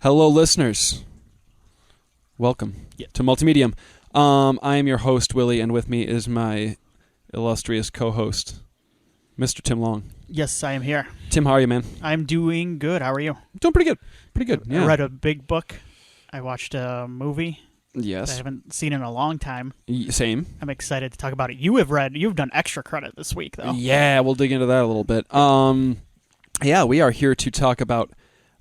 Hello, listeners. Welcome to Multimedium. I am your host, Willie, and with me is my illustrious co-host, Mr. Tim Long. Yes, I am here. Tim, how are you, man? I'm doing good. How are you? Doing pretty good. Pretty good, yeah. I read a big book. I watched a movie. Yes. That I haven't seen in a long time. Same. I'm excited to talk about it. You've done extra credit this week, though. Yeah, we'll dig into that a little bit. Yeah, we are here to talk about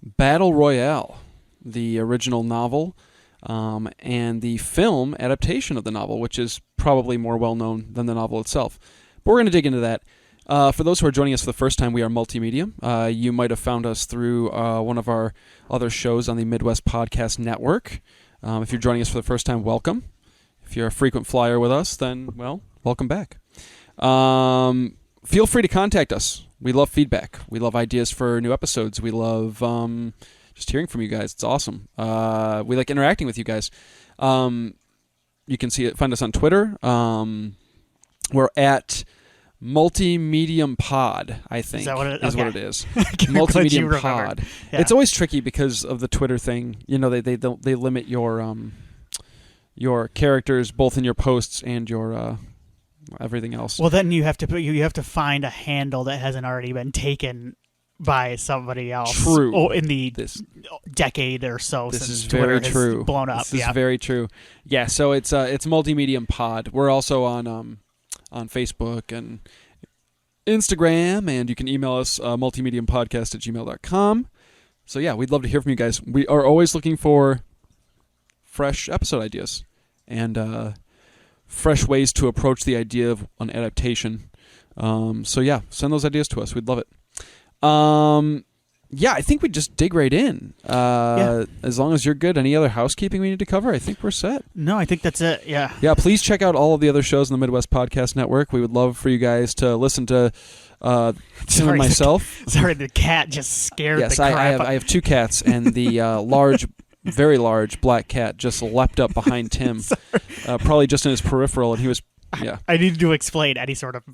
Battle Royale, the original novel, and the film adaptation of the novel, which is probably more well-known than the novel itself. But we're going to dig into that. For those who are joining us for the first time, we are Multimedium. You might have found us through one of our other shows on the Midwest Podcast Network. If you're joining us for the first time, welcome. If you're a frequent flyer with us, then, well, welcome back. Feel free to contact us. We love feedback. We love ideas for new episodes. We love just hearing from you guys. It's awesome. We like interacting with you guys. You can find us on Twitter. We're at Multimedium Pod, I think. Is that what it is? What it is. Multimedium Pod. Yeah. It's always tricky because of the Twitter thing. You know, they limit your characters both in your posts and your everything else. Well, then you have to find a handle that hasn't already been taken by somebody else. True. Oh, in the decade or so this since is Twitter very true. has blown up. This is very true. Yeah. So it's Multimedium Pod. We're also on Facebook and Instagram, and you can email us multimediumpodcast@gmail.com. So yeah, we'd love to hear from you guys. We are always looking for fresh episode ideas and fresh ways to approach the idea of an adaptation. So yeah, send those ideas to us. We'd love it. Yeah, I think we just dig right in. As long as you're good. Any other housekeeping we need to cover? I think we're set. No, I think that's it. Yeah. Yeah, please check out all of the other shows on the Midwest Podcast Network. We would love for you guys to listen to Tim and myself. Sorry, the cat just scared the crap Yes, I have two cats, and the very large black cat just leapt up behind Tim, probably just in his peripheral, and he was... Yeah, I need to explain any sort of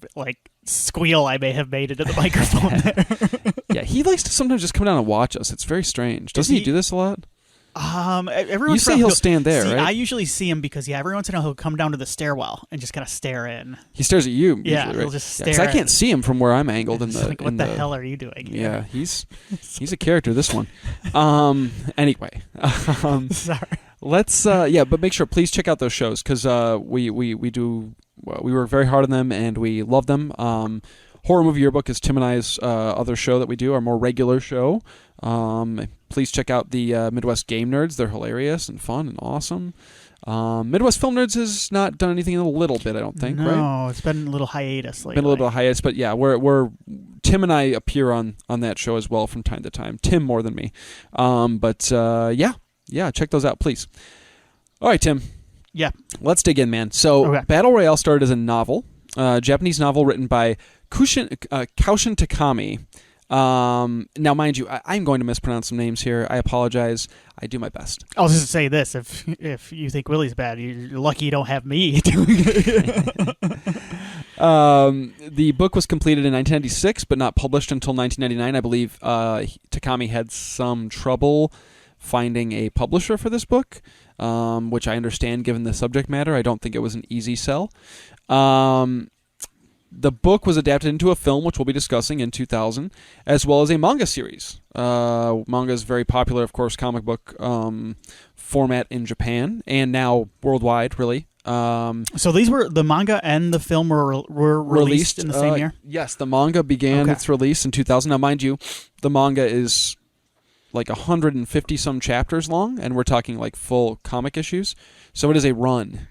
squeal I may have made into the microphone there. Yeah, he likes to sometimes just come down and watch us. It's very strange. Doesn't he do this a lot? You say he'll stand there, right? I usually see him because every once in a while he'll come down to the stairwell and just kind of stare in. He stares at you. Yeah, usually, right? He'll just stare. I can't see him from where I'm angled in the. What the hell are you doing? Yeah, he's a character. This one. Anyway. Sorry. Let's but make sure please check out those shows because we work very hard on them and we love them. Horror Movie Yearbook is Tim and I's other show that we do, our more regular show. Please check out the Midwest Game Nerds. They're hilarious and fun and awesome. Midwest Film Nerds has not done anything in a little bit, I don't think, right? No, it's been a little hiatus lately. Been a little bit of hiatus, but yeah, we're Tim and I appear on that show as well from time to time. Tim more than me. Yeah, check those out, please. All right, Tim. Yeah. Let's dig in, man. So, Battle Royale started as a novel, Japanese novel written by Koushun Takami. Now, mind you, I'm going to mispronounce some names here. I apologize. I do my best. I was just to say this: if you think Willie's bad, you're lucky you don't have me doing it. The book was completed in 1996, but not published until 1999. I believe Takami had some trouble finding a publisher for this book, which I understand given the subject matter. I don't think it was an easy sell. The book was adapted into a film, which we'll be discussing in 2000, as well as a manga series. Manga is very popular, of course, comic book format in Japan, and now worldwide, really. So these were the manga and the film were released in the same year? Yes, the manga began its release in 2000. Now, mind you, the manga is like 150-some chapters long, and we're talking like full comic issues. So it is a run.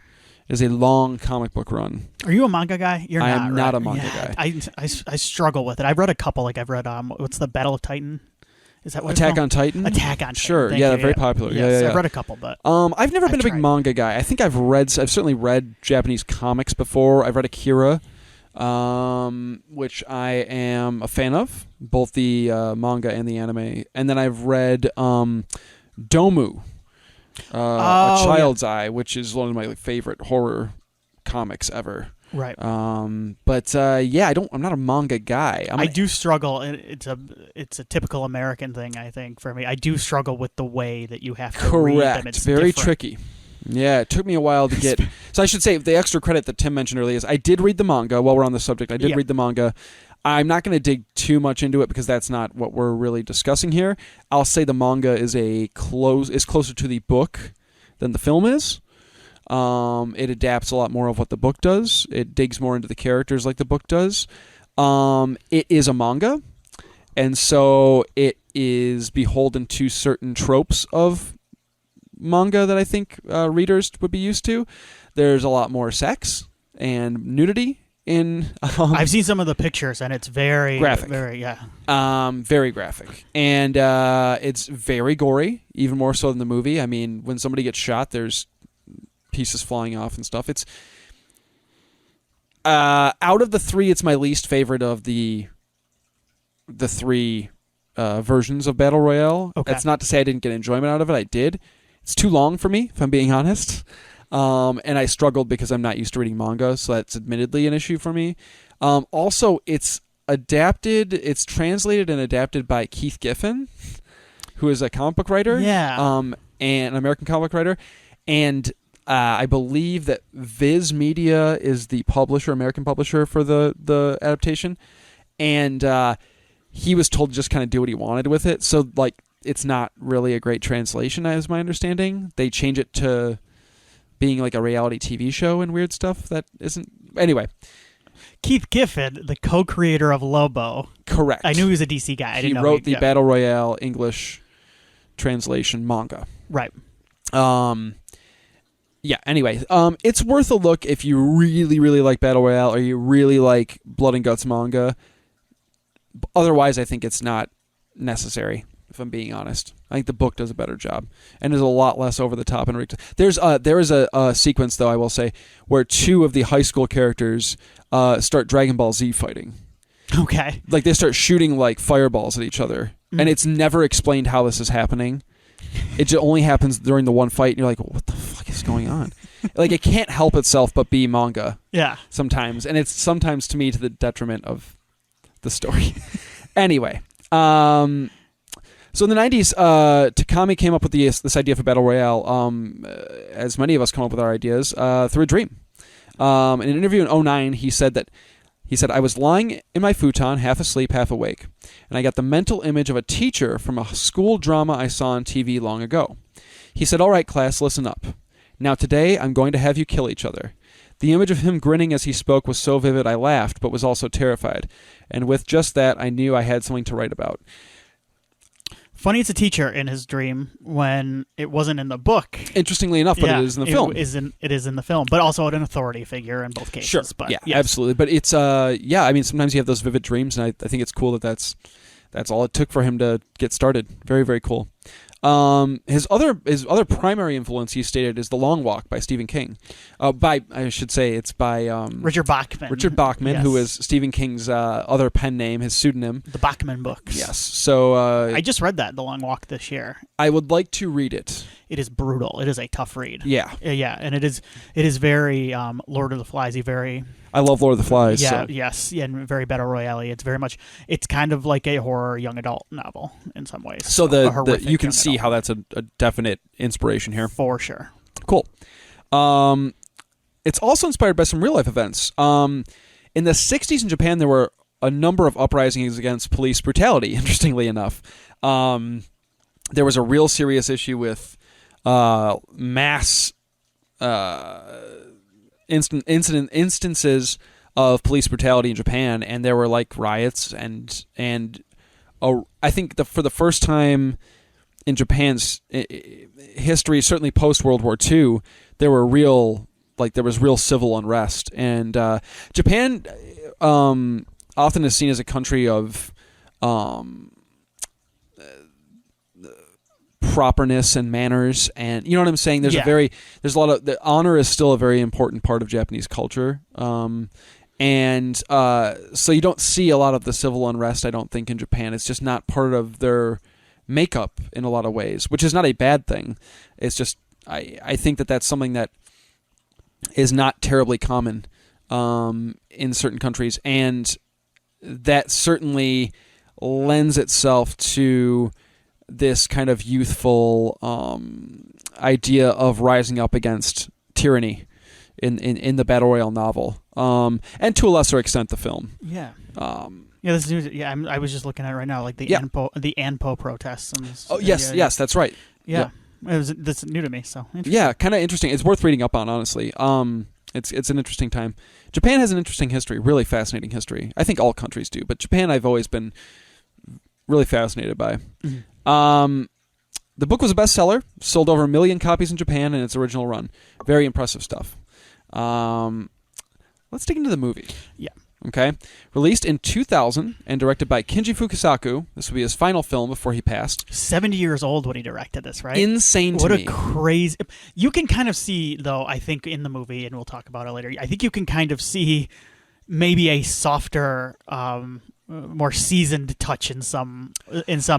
It is a long comic book run. Are you a manga guy? You're not. I am not a manga guy. I struggle with it. I've read a couple. I've read what's the Battle of Titan? Is that what Attack on Titan? Attack on Titan. Sure. Yeah, they're very popular. Yes, Yeah. I've read a couple, but I've never been a big manga guy. I think I've certainly read Japanese comics before. I've read Akira, which I am a fan of, both the manga and the anime. And then I've read Domu, A Child's Eye, which is one of my favorite horror comics ever. Right. But I'm not a manga guy. I do struggle. It's a typical American thing, I think, for me. I do struggle with the way that you have to read them. It's very different. tricky. Yeah, it took me a while to get. So I should say the extra credit that Tim mentioned earlier is I did read the manga. While we're on the subject, I did read the manga. I'm not going to dig too much into it because that's not what we're really discussing here. I'll say the manga is closer to the book than the film is. It adapts a lot more of what the book does. It digs more into the characters like the book does. It is a manga, and so it is beholden to certain tropes of manga that I think readers would be used to. There's a lot more sex and nudity in. I've seen some of the pictures, and it's very graphic. Very very graphic, and it's very gory, even more so than the movie. I mean, when somebody gets shot, there's pieces flying off and stuff. It's out of the three, it's my least favorite of the three versions of Battle Royale. Okay. That's not to say I didn't get enjoyment out of it. I did. It's too long for me, if I'm being honest. And I struggled because I'm not used to reading manga, so that's admittedly an issue for me. Also, it's translated and adapted by Keith Giffen, who is a comic book writer. Yeah. And an American comic book writer. And I believe that Viz Media is the American publisher for the adaptation. And he was told to just kind of do what he wanted with it. So, it's not really a great translation, as my understanding. They change it to being like a reality TV show and weird stuff that isn't. Anyway. Keith Giffen, the co-creator of Lobo. Correct. I knew he was a DC guy. He wrote the Battle Royale English translation manga. Right. Yeah, anyway. It's worth a look if you really, really like Battle Royale or you really like Blood and Guts manga. Otherwise, I think it's not necessary, if I'm being honest. I think the book does a better job and is a lot less over the top. And there is a sequence, though, I will say, where two of the high school characters start Dragon Ball Z fighting. Okay. Like, they start shooting, fireballs at each other. Mm. And it's never explained how this is happening. It just only happens during the one fight, and you're like, what the fuck is going on? It can't help itself but be manga. Yeah. Sometimes. And it's sometimes, to me, to the detriment of the story. Anyway. So in the 90s, Takami came up with this idea for Battle Royale, as many of us come up with our ideas, through a dream. In an interview in 2009, he said, I was lying in my futon, half asleep, half awake, and I got the mental image of a teacher from a school drama I saw on TV long ago. He said, all right, class, listen up. Now today, I'm going to have you kill each other. The image of him grinning as he spoke was so vivid I laughed, but was also terrified. And with just that, I knew I had something to write about. Funny, it's a teacher in his dream when it wasn't in the book. Interestingly enough, but it is in the film. It is in the film, but also an authority figure in both cases. Sure, but yeah, yes. Absolutely. But it's, I mean, sometimes you have those vivid dreams, and I think it's cool that's all it took for him to get started. Very, very cool. His other primary influence, he stated, is The Long Walk by Stephen King. It's by Richard Bachman. Richard Bachman, yes. who is Stephen King's other pen name, his pseudonym. The Bachman books. Yes. So I just read that, The Long Walk, this year. I would like to read it. It is brutal. It is a tough read. Yeah. Yeah, and it is very Lord of the Flies-y, very. I love Lord of the Flies. Yeah, so. yes, and very Battle Royale. It's kind of like a horror young adult novel in some ways. So you can see adult. how that's a definite inspiration here. For sure. Cool. It's also inspired by some real life events. In the 60s in Japan, there were a number of uprisings against police brutality, interestingly enough. There was a real serious issue with mass instances of police brutality in Japan, and there were riots and I think for the first time in Japan's history, certainly post World War II, there was real civil unrest, and Japan often is seen as a country of properness and manners, and you know what I'm saying. There's a lot of the honor is still a very important part of Japanese culture, and so you don't see a lot of the civil unrest. I don't think in Japan. It's just not part of their makeup in a lot of ways, which is not a bad thing. It's just I think that's something that is not terribly common in certain countries, and that certainly lends itself to this kind of youthful idea of rising up against tyranny in the Battle Royale novel, and to a lesser extent the film. Yeah. This is, I was just looking at it right now, like the Anpo protests. And yes, that's right. Yeah. That's new to me, so yeah, kind of interesting. It's worth reading up on, honestly. It's an interesting time. Japan has an interesting history, really fascinating history. I think all countries do, but Japan I've always been really fascinated by. Mm-hmm. The book was a bestseller, sold over 1 million copies in Japan in its original run. Very impressive stuff. Let's dig into the movie. Yeah. Okay. Released in 2000 and directed by Kinji Fukasaka. This will be his final film before he passed. 70 years old when he directed this, right? Insane to me. What a crazy... You can kind of see, though, I think, in the movie, and we'll talk about it later, I think you can kind of see maybe a softer... more seasoned touch in some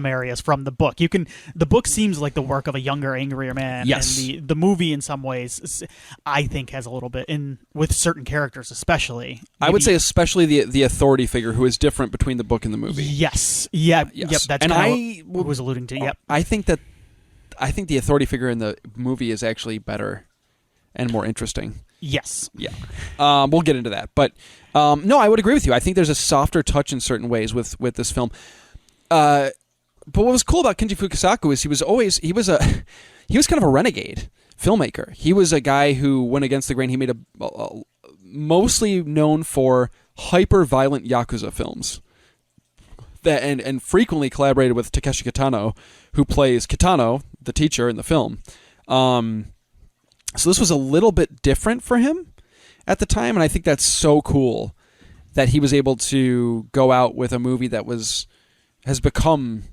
areas from the book. The book seems like the work of a younger, angrier man. Yes. And the movie, in some ways, I think has a little bit with certain characters, especially. I would say especially the authority figure, who is different between the book and the movie. Yes. Yeah. Yes. Yep. That's kind of what I was alluding to. Yep. I think the authority figure in the movie is actually better and more interesting. Yes. Yeah. We'll get into that. But no, I would agree with you. I think there's a softer touch in certain ways with this film. But what was cool about Kinji Fukasaka is he was kind of a renegade filmmaker. He was a guy who went against the grain. He made a mostly known for hyper-violent Yakuza films. That and frequently collaborated with Takeshi Kitano, who plays Kitano, the teacher in the film. So this was a little bit different for him at the time, and I think that's so cool that he was able to go out with a movie that has become,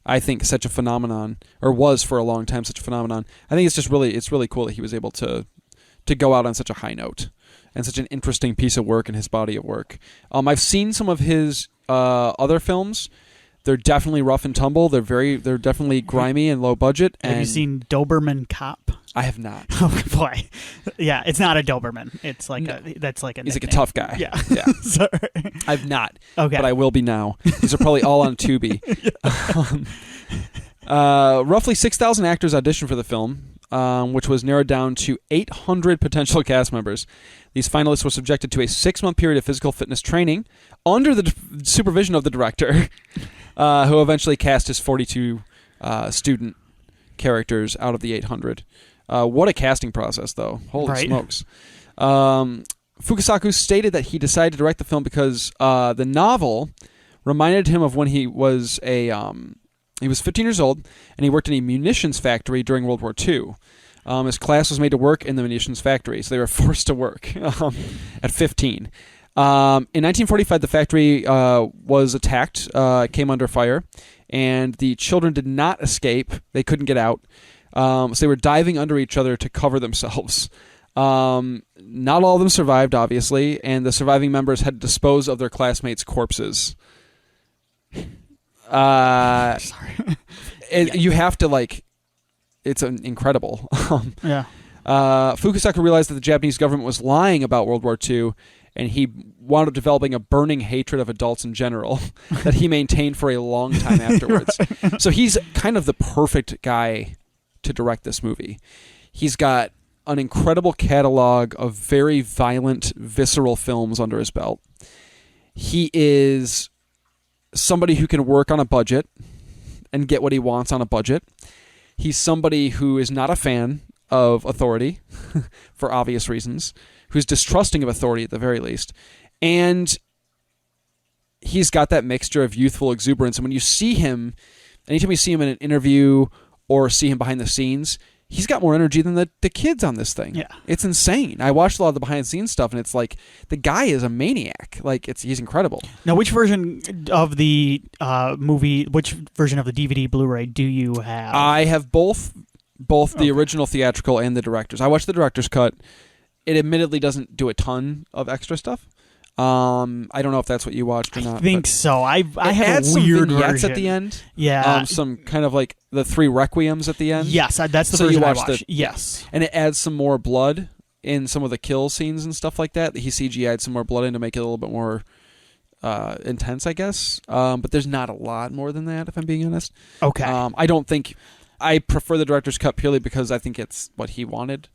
I think, such a phenomenon, or was for a long time such a phenomenon. I think it's really cool that he was able to go out on such a high note and such an interesting piece of work in his body of work. I've seen some of his other films. They're definitely rough and tumble. They're definitely grimy and low budget. Have you seen Doberman Cop? I have not. Oh boy, yeah, it's not a Doberman. It's like that's like a. He's nickname. like a tough guy. Yeah, yeah. Sorry. I've not. Okay, but I will be now. These are probably all on Tubi. Roughly 6,000 actors auditioned for the film, which was narrowed down to 800 potential cast members. These finalists were subjected to a 6-month period of physical fitness training under the supervision of the director, who eventually cast his 42 student characters out of the 800. What a casting process, though. Holy smokes. Fukasaka stated that he decided to direct the film because the novel reminded him of when he was 15 years old, and he worked in a munitions factory during World War II. His class was made to work in the munitions factory, so they were forced to work at 15. In 1945, the factory was attacked, came under fire, and the children did not escape. They couldn't get out. So they were diving under each other to cover themselves. Not all of them survived, obviously, and the surviving members had to dispose of their classmates' corpses. Sorry. You have to, it's incredible. Yeah. Fukasaka realized that the Japanese government was lying about World War II, and he wound up developing a burning hatred of adults in general that he maintained for a long time afterwards. So he's kind of the perfect guy to direct this movie. He's got an incredible catalog of very violent, visceral films under his belt. He is somebody who can work on a budget and get what he wants on a budget. He's somebody who is not a fan of authority for obvious reasons, who's distrusting of authority at the very least. And he's got that mixture of youthful exuberance. And when you see him, anytime you see him in an interview or see him behind the scenes, he's got more energy than the kids on this thing. Yeah. It's insane. I watched a lot of the behind-the-scenes stuff, and it's like the guy is a maniac. He's incredible. Now, which version of the movie, which version of the DVD Blu-ray do you have? I have both the original theatrical and the director's. I watched the director's cut. It admittedly doesn't do a ton of extra stuff. I don't know if that's what you watched or not. I think so. I have a weird version at the end. Yeah. Some kind of the 3 requiems at the end. Yes, that's the so version you I watched watched. Yes. And it adds some more blood in some of the kill scenes and stuff like that. He CGI'd some more blood in to make it a little bit more intense, I guess. But there's not a lot more than that, if I'm being honest. Okay. I don't think... I prefer the director's cut purely because I think it's what he wanted.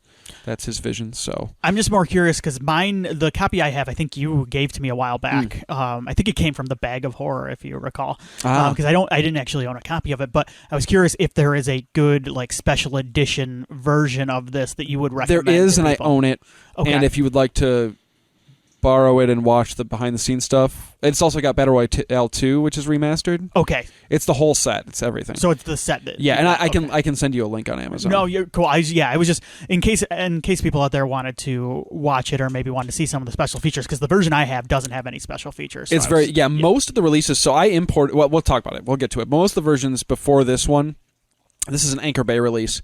That's his vision. So I'm just more curious because the copy I have, I think you gave to me a while back. I think it came from the Bag of Horror, if you recall. Because I didn't actually own a copy of it, but I was curious if there is a good like special edition version of this that you would recommend. There is, and I own it. Okay. And if you would like to borrow it and watch the behind the scenes stuff, it's also got Battle Royale 2, which is remastered. Okay. It's the whole set. It's everything. So it's the set that. Yeah, and I can send you a link on Amazon. No, you're cool. I was just in case people out there wanted to watch it or maybe wanted to see some of the special features because the version I have doesn't have any special features. So It's most of the releases. So I import. Well, we'll talk about it. We'll get to it. Most of the versions before this one, this is an Anchor Bay release.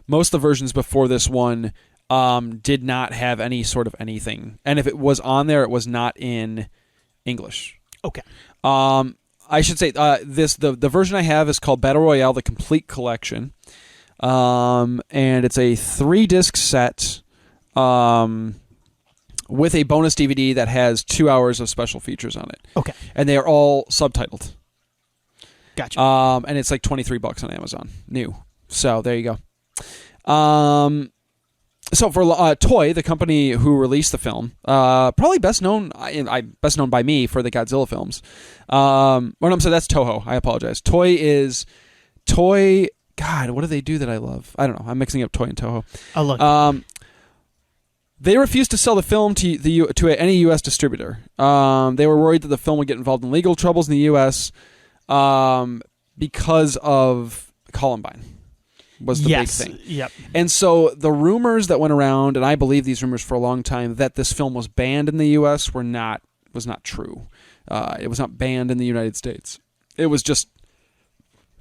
Most of the versions before this one did not have any sort of anything, and if it was on there, it was not in English. Okay. I should say the version I have is called Battle Royale: The Complete Collection, and it's a 3-disc set with a bonus DVD that has 2 hours of special features on it. Okay. And they are all subtitled. Gotcha. And it's like $23 on Amazon, new. So there you go. So for Toei, the company who released the film, probably best known by me for the Godzilla films. So that's Toho. I apologize. Toei. God, what do they do that I love? I don't know. I'm mixing up Toei and Toho. Oh look. They refused to sell the film to any U.S. distributor. They were worried that the film would get involved in legal troubles in the U.S. Because of Columbine. Was the big thing. Yep. And so the rumors that went around, and I believe these rumors for a long time, that this film was banned in the U.S. was not true. It was not banned in the United States. It was just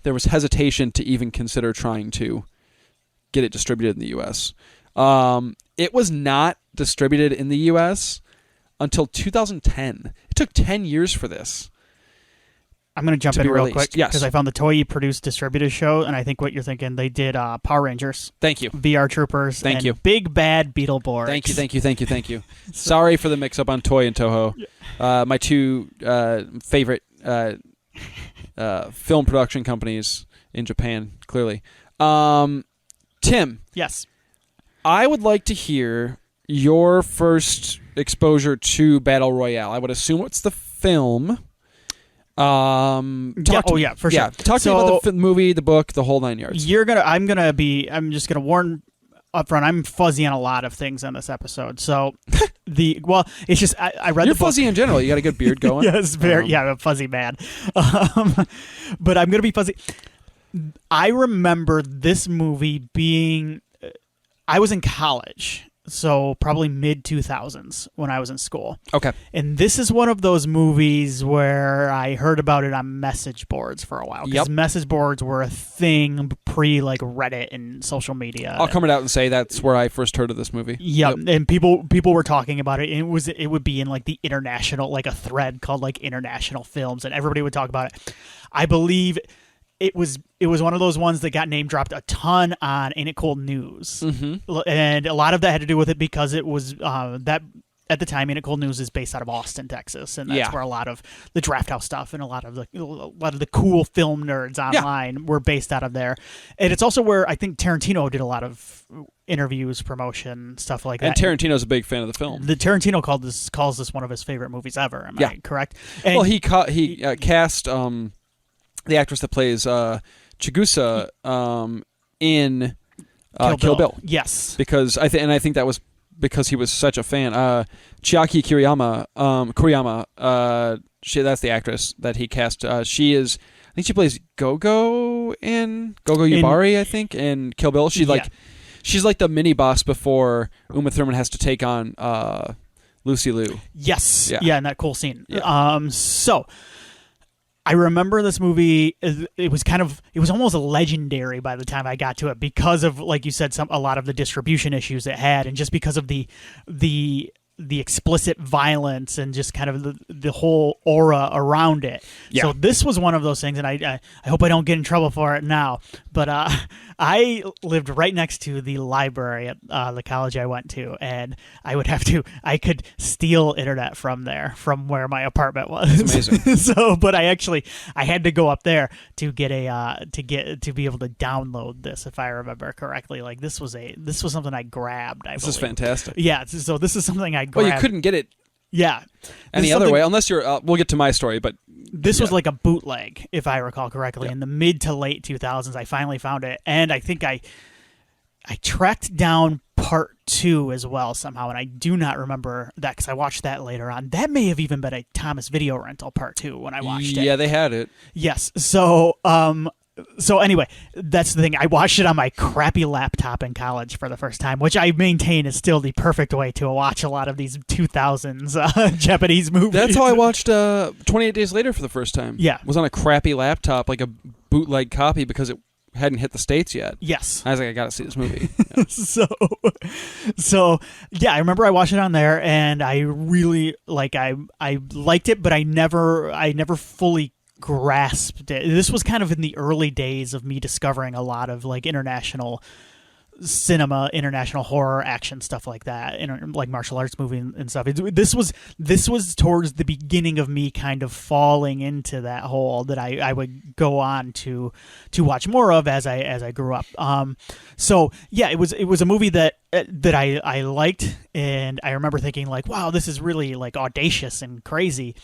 there was hesitation to even consider trying to get it distributed in the U.S. It was not distributed in the U.S. until 2010. It took 10 years for this. I'm going to jump in real quick yes, because I found the Toei produced distributed show, and I think what you're thinking, they did Power Rangers. Thank you. VR Troopers. Thank you. Big Bad Beetleborgs. Thank you. Sorry for the mix-up on Toei and Toho. My two favorite film production companies in Japan, clearly. Tim. Yes. I would like to hear your first exposure to Battle Royale. I would assume it's the film. For sure. Talk to me about the movie, the book, the whole 9 yards. I'm just gonna warn up front. I'm fuzzy on a lot of things on this episode. So it's just I read. You're the book. fuzzy in general. You got a good beard going. Yes, I'm a fuzzy man. But I'm gonna be fuzzy. I remember this movie being. I was in college. So probably mid-2000s when I was in school. Okay. And this is one of those movies where I heard about it on message boards for a while. Because message boards were a thing pre Reddit and social media. I'll come out and say that's where I first heard of this movie. Yep. And people were talking about it. And it would be in the international, a thread called international films, and everybody would talk about it. I believe it was one of those ones that got name dropped a ton on Ain't It Cold News, and a lot of that had to do with it because it was that at the time Ain't It Cold News is based out of Austin, Texas, and that's where a lot of the Draft House stuff and a lot of the cool film nerds online were based out of there, and it's also where I think Tarantino did a lot of interviews, promotion, stuff like that. And Tarantino's a big fan of the film. The Tarantino calls this one of his favorite movies ever. Am I correct? And he cast the actress that plays Chagusa in Kill Bill. Yes, because I think that was because he was such a fan. Chiaki Kuriyama, that's the actress that he cast. I think she plays Gogo Yubari, I think, in Kill Bill. She's like the mini boss before Uma Thurman has to take on Lucy Liu. Yes, in that cool scene. Yeah. So I remember this movie. It was almost legendary by the time I got to it because of, like you said, a lot of the distribution issues it had, and just because of the the explicit violence and just kind of the whole aura around it. Yeah. So this was one of those things, and I hope I don't get in trouble for it now, but I lived right next to the library at the college I went to, and I could steal internet from there, from where my apartment was. That's amazing. So, but I had to go up there to get to be able to download this, if I remember correctly. Like this was something I grabbed. This is fantastic. Yeah, so this is something I grabbed. Well, you couldn't get it Yeah. any other way, unless you're. We'll get to my story, but this was like a bootleg, if I recall correctly, in the mid to late 2000s. I finally found it, and I think I tracked down part 2 as well somehow, and I do not remember that because I watched that later on. That may have even been a Thomas Video Rental part 2 when I watched it. Yeah, they had it. Yes. So anyway, that's the thing. I watched it on my crappy laptop in college for the first time, which I maintain is still the perfect way to watch a lot of these 2000s Japanese movies. That's how I watched 28 Days Later for the first time. Yeah. It was on a crappy laptop, like a bootleg copy, because it hadn't hit the States yet. Yes. I was like, I got to see this movie. Yeah. So yeah, I remember I watched it on there, and I really I liked it, but I never fully grasped it. This was kind of in the early days of me discovering a lot of like international cinema, international horror, action stuff like that, like martial arts movie and stuff. This was towards the beginning of me kind of falling into that hole that I would go on to watch more of as I grew up. So yeah, it was a movie that I liked, and I remember thinking like, wow, this is really like audacious and crazy.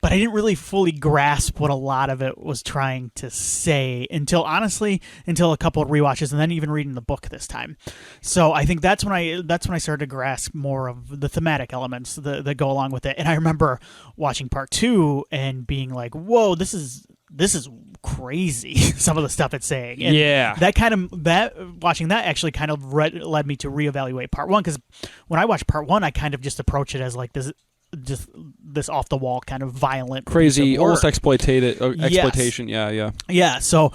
But I didn't really fully grasp what a lot of it was trying to say until a couple of rewatches, and then even reading the book this time. So I think that's when I started to grasp more of the thematic elements that go along with it. And I remember watching part 2 and being like, "Whoa, this is crazy!" Some of the stuff it's saying. And yeah, watching that actually kind of led me to reevaluate part 1, because when I watched part 1, I kind of just approached it as like this off the wall kind of violent, crazy, almost Yes. exploitation. Yeah. So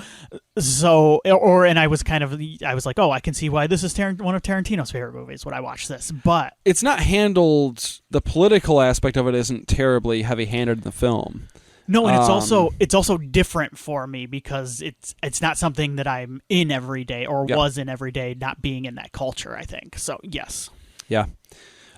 and I was like, oh, I can see why this is one of Tarantino's favorite movies when I watch this, but It's not handled. The political aspect of it isn't terribly heavy-handed in the film. no, and it's also different for me because it's not something that I'm in every day or was in every day, not being in that culture, I think. So yes. Yeah.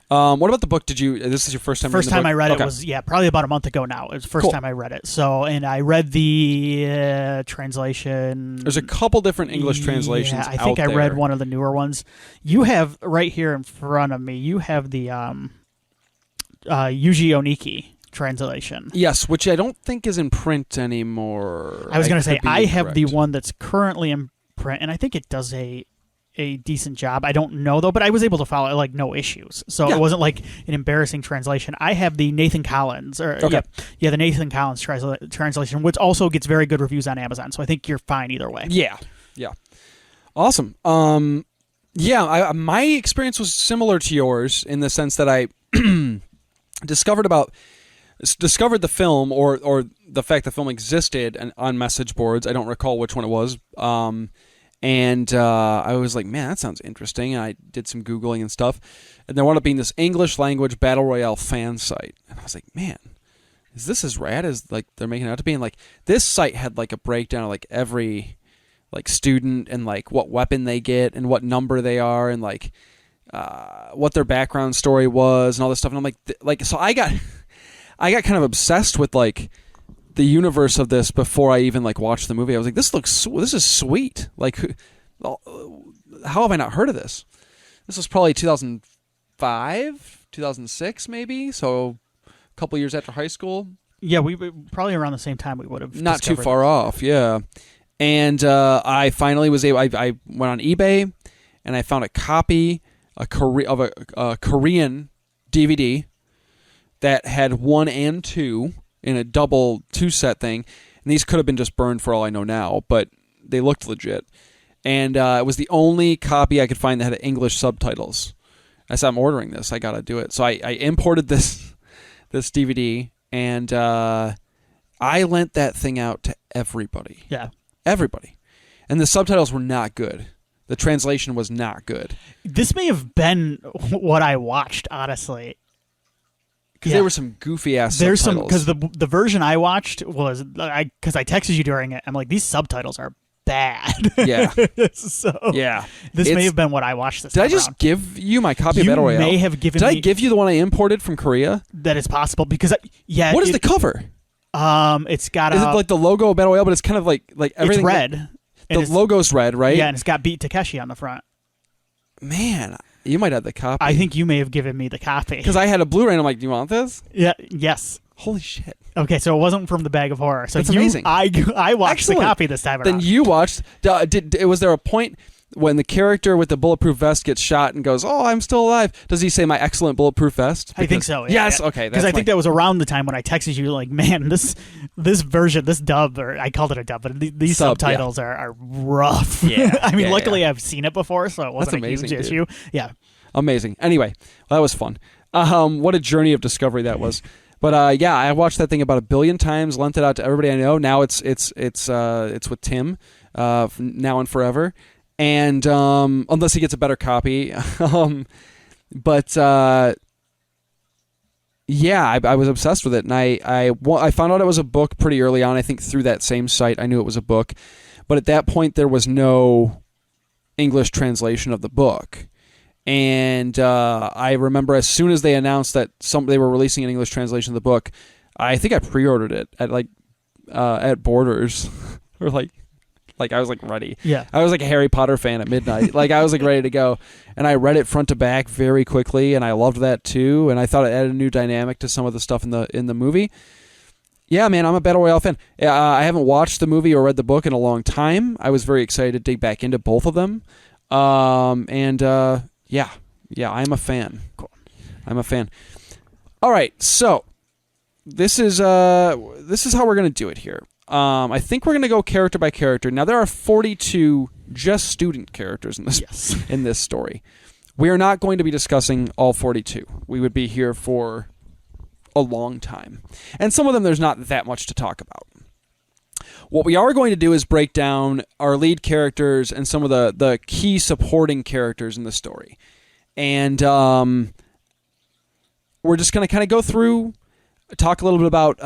What about the book? This is your first time reading the book? First time I read Okay. it was, probably about a month ago now. It was the first time I read it. So, and I read the translation. There's a couple different English translations I think out I read there. one of the newer ones. You have, right here in front of me, you have the Yuji Oniki translation. Yes, which I don't think is in print anymore. I was going to say, I have the incorrect. one that's currently in print, and I think it does a decent job. I don't know though, but I was able to follow it like no issues. So it wasn't like an embarrassing translation. I have the Nathan Collins the Nathan Collins translation, which also gets very good reviews on Amazon. So I think you're fine either way. Yeah. Awesome. My experience was similar to yours in the sense that I discovered the film or the fact the film existed on message boards. I don't recall which one it was. And I was like, man, that sounds interesting. And I did some Googling and stuff. And there wound up being this English language Battle Royale fan site. And I was like, man, is this as rad as like they're making it out to be? And like this site had like a breakdown of like every like student and like what weapon they get and what number they are and like what their background story was and all this stuff. And I'm like so I got kind of obsessed with like the universe of this before I even like watched the movie. I was like, this is sweet. Like, how have I not heard of this? This was probably 2005, 2006 maybe, so a couple years after high school. Yeah, we probably around the same time we would have not too far off. Yeah, and I finally was able. I went on eBay and I found a copy of a Korean DVD that had 1 and 2. In a double 2-set thing. And these could have been just burned for all I know now, but they looked legit. And it was the only copy I could find that had English subtitles. I said, I'm ordering this. I got to do it. So I imported this DVD, and I lent that thing out to everybody. Yeah. Everybody. And the subtitles were not good. The translation was not good. This may have been what I watched, honestly. Because there were some goofy ass There's subtitles. because the version I watched was because I texted you during it. I'm like, these subtitles are bad. Yeah. So yeah. this may have been what I watched this Did time I just around. give you my copy You of Battle Royale? may have given Did me... I give you the one I imported from Korea? That is possible because What is the cover? It's got Is it like the logo of Battle Royale, but it's kind of like everything? It's red. The logo's red, right? Yeah, and it's got Beat Takeshi on the front. Man, you might have the copy. I think you may have given me the copy. Because I had a Blu-ray and I'm like, do you want this? Yeah. Yes. Holy shit. Okay, so it wasn't from the Bag of Horror. So That's amazing. I watched Excellent. the copy this time around. Then you watched. Was there a point when the character with the bulletproof vest gets shot and goes, "Oh, I'm still alive"? Does he say, "My excellent bulletproof vest"? I think so. Yeah, yes. yeah. Okay. Because I think that was around the time when I texted you, like, man, this version, this dub, or I called it a dub, but these subtitles are rough. Yeah. I mean, yeah, luckily yeah. I've seen it before, so it wasn't amazing, a huge dude. issue. Yeah. Amazing. Anyway, well, that was fun. What a journey of discovery that was. But yeah, I watched that thing about 1 billion times, lent it out to everybody I know. Now it's with Tim, now and forever, and unless he gets a better copy. But yeah, I was obsessed with it, and I found out it was a book pretty early on. I think through that same site, I knew it was a book, but at that point there was no English translation of the book. And I remember as soon as they announced that they were releasing an English translation of the book, I think I pre-ordered it at Borders, or like I was like ready. Yeah. I was like a Harry Potter fan at midnight. Like I was like ready to go, and I read it front to back very quickly, and I loved that too. And I thought it added a new dynamic to some of the stuff in the movie. Yeah, man, I'm a Battle Royale fan. I haven't watched the movie or read the book in a long time. I was very excited to dig back into both of them, Yeah, I'm a fan. Cool. I'm a fan. All right, so this is how we're going to do it here. I think we're going to go character by character. Now there are 42 just student characters in this story. We are not going to be discussing all 42. We would be here for a long time. And some of them there's not that much to talk about. What we are going to do is break down our lead characters and some of the key supporting characters in the story. And we're just going to kind of go through, talk a little bit about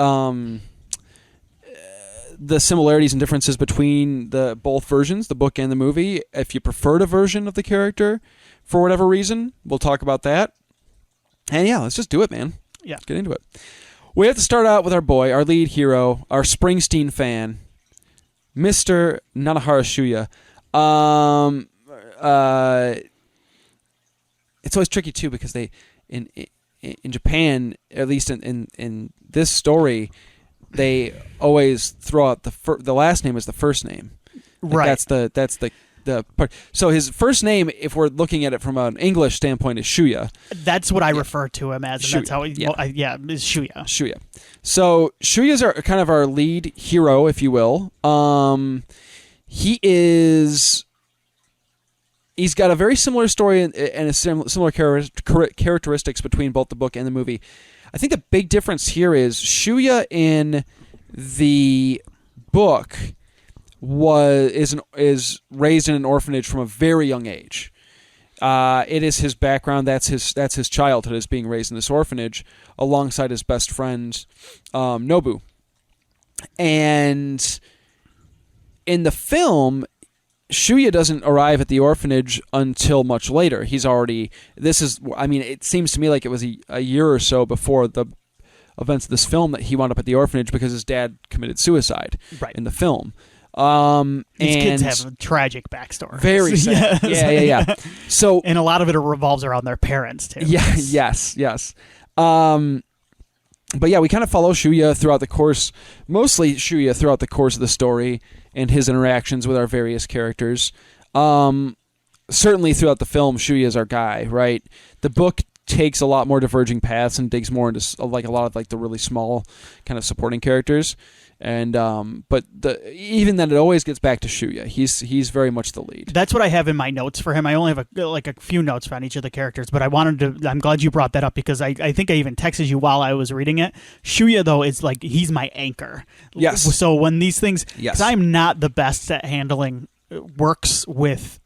the similarities and differences between both versions, the book and the movie. If you preferred a version of the character for whatever reason, we'll talk about that. And yeah, let's just do it, man. Yeah. Let's get into it. We have to start out with our boy, our lead hero, our Springsteen fan, Mr. Nanahara Shuya. It's always tricky too because they in Japan, at least in this story, they always throw out the last name as the first name. Right. That's the part. So his first name, if we're looking at it from an English standpoint, is Shuya. That's what I refer to him as, and Shuya. that's how is Shuya. Shuya. So Shuya's kind of our lead hero, if you will. He's got a very similar story and a similar characteristics between both the book and the movie. I think the big difference here is Shuya in the book is raised in an orphanage from a very young age. It is his background. That's his childhood, is being raised in this orphanage alongside his best friend Nobu. And in the film, Shuya doesn't arrive at the orphanage until much later. It seems to me like it was a year or so before the events of this film that he wound up at the orphanage because his dad committed suicide in the film. These kids have a tragic backstory. Very sad. Yes. Yeah. So, and a lot of it revolves around their parents too. Yeah. Yes. But yeah, we kind of follow Shuya throughout the course, mostly Shuya throughout the course of the story and his interactions with our various characters. Certainly throughout the film, Shuya is our guy, right? The book takes a lot more diverging paths and digs more into like a lot of like the really small kind of supporting characters. And but even then, it always gets back to Shuya. He's very much the lead. That's what I have in my notes for him. I only have a few notes on each of the characters, but I'm glad you brought that up because I think I even texted you while I was reading it. Shuya though is like he's my anchor. Yes. So when these things, yes, because I'm not the best at handling works with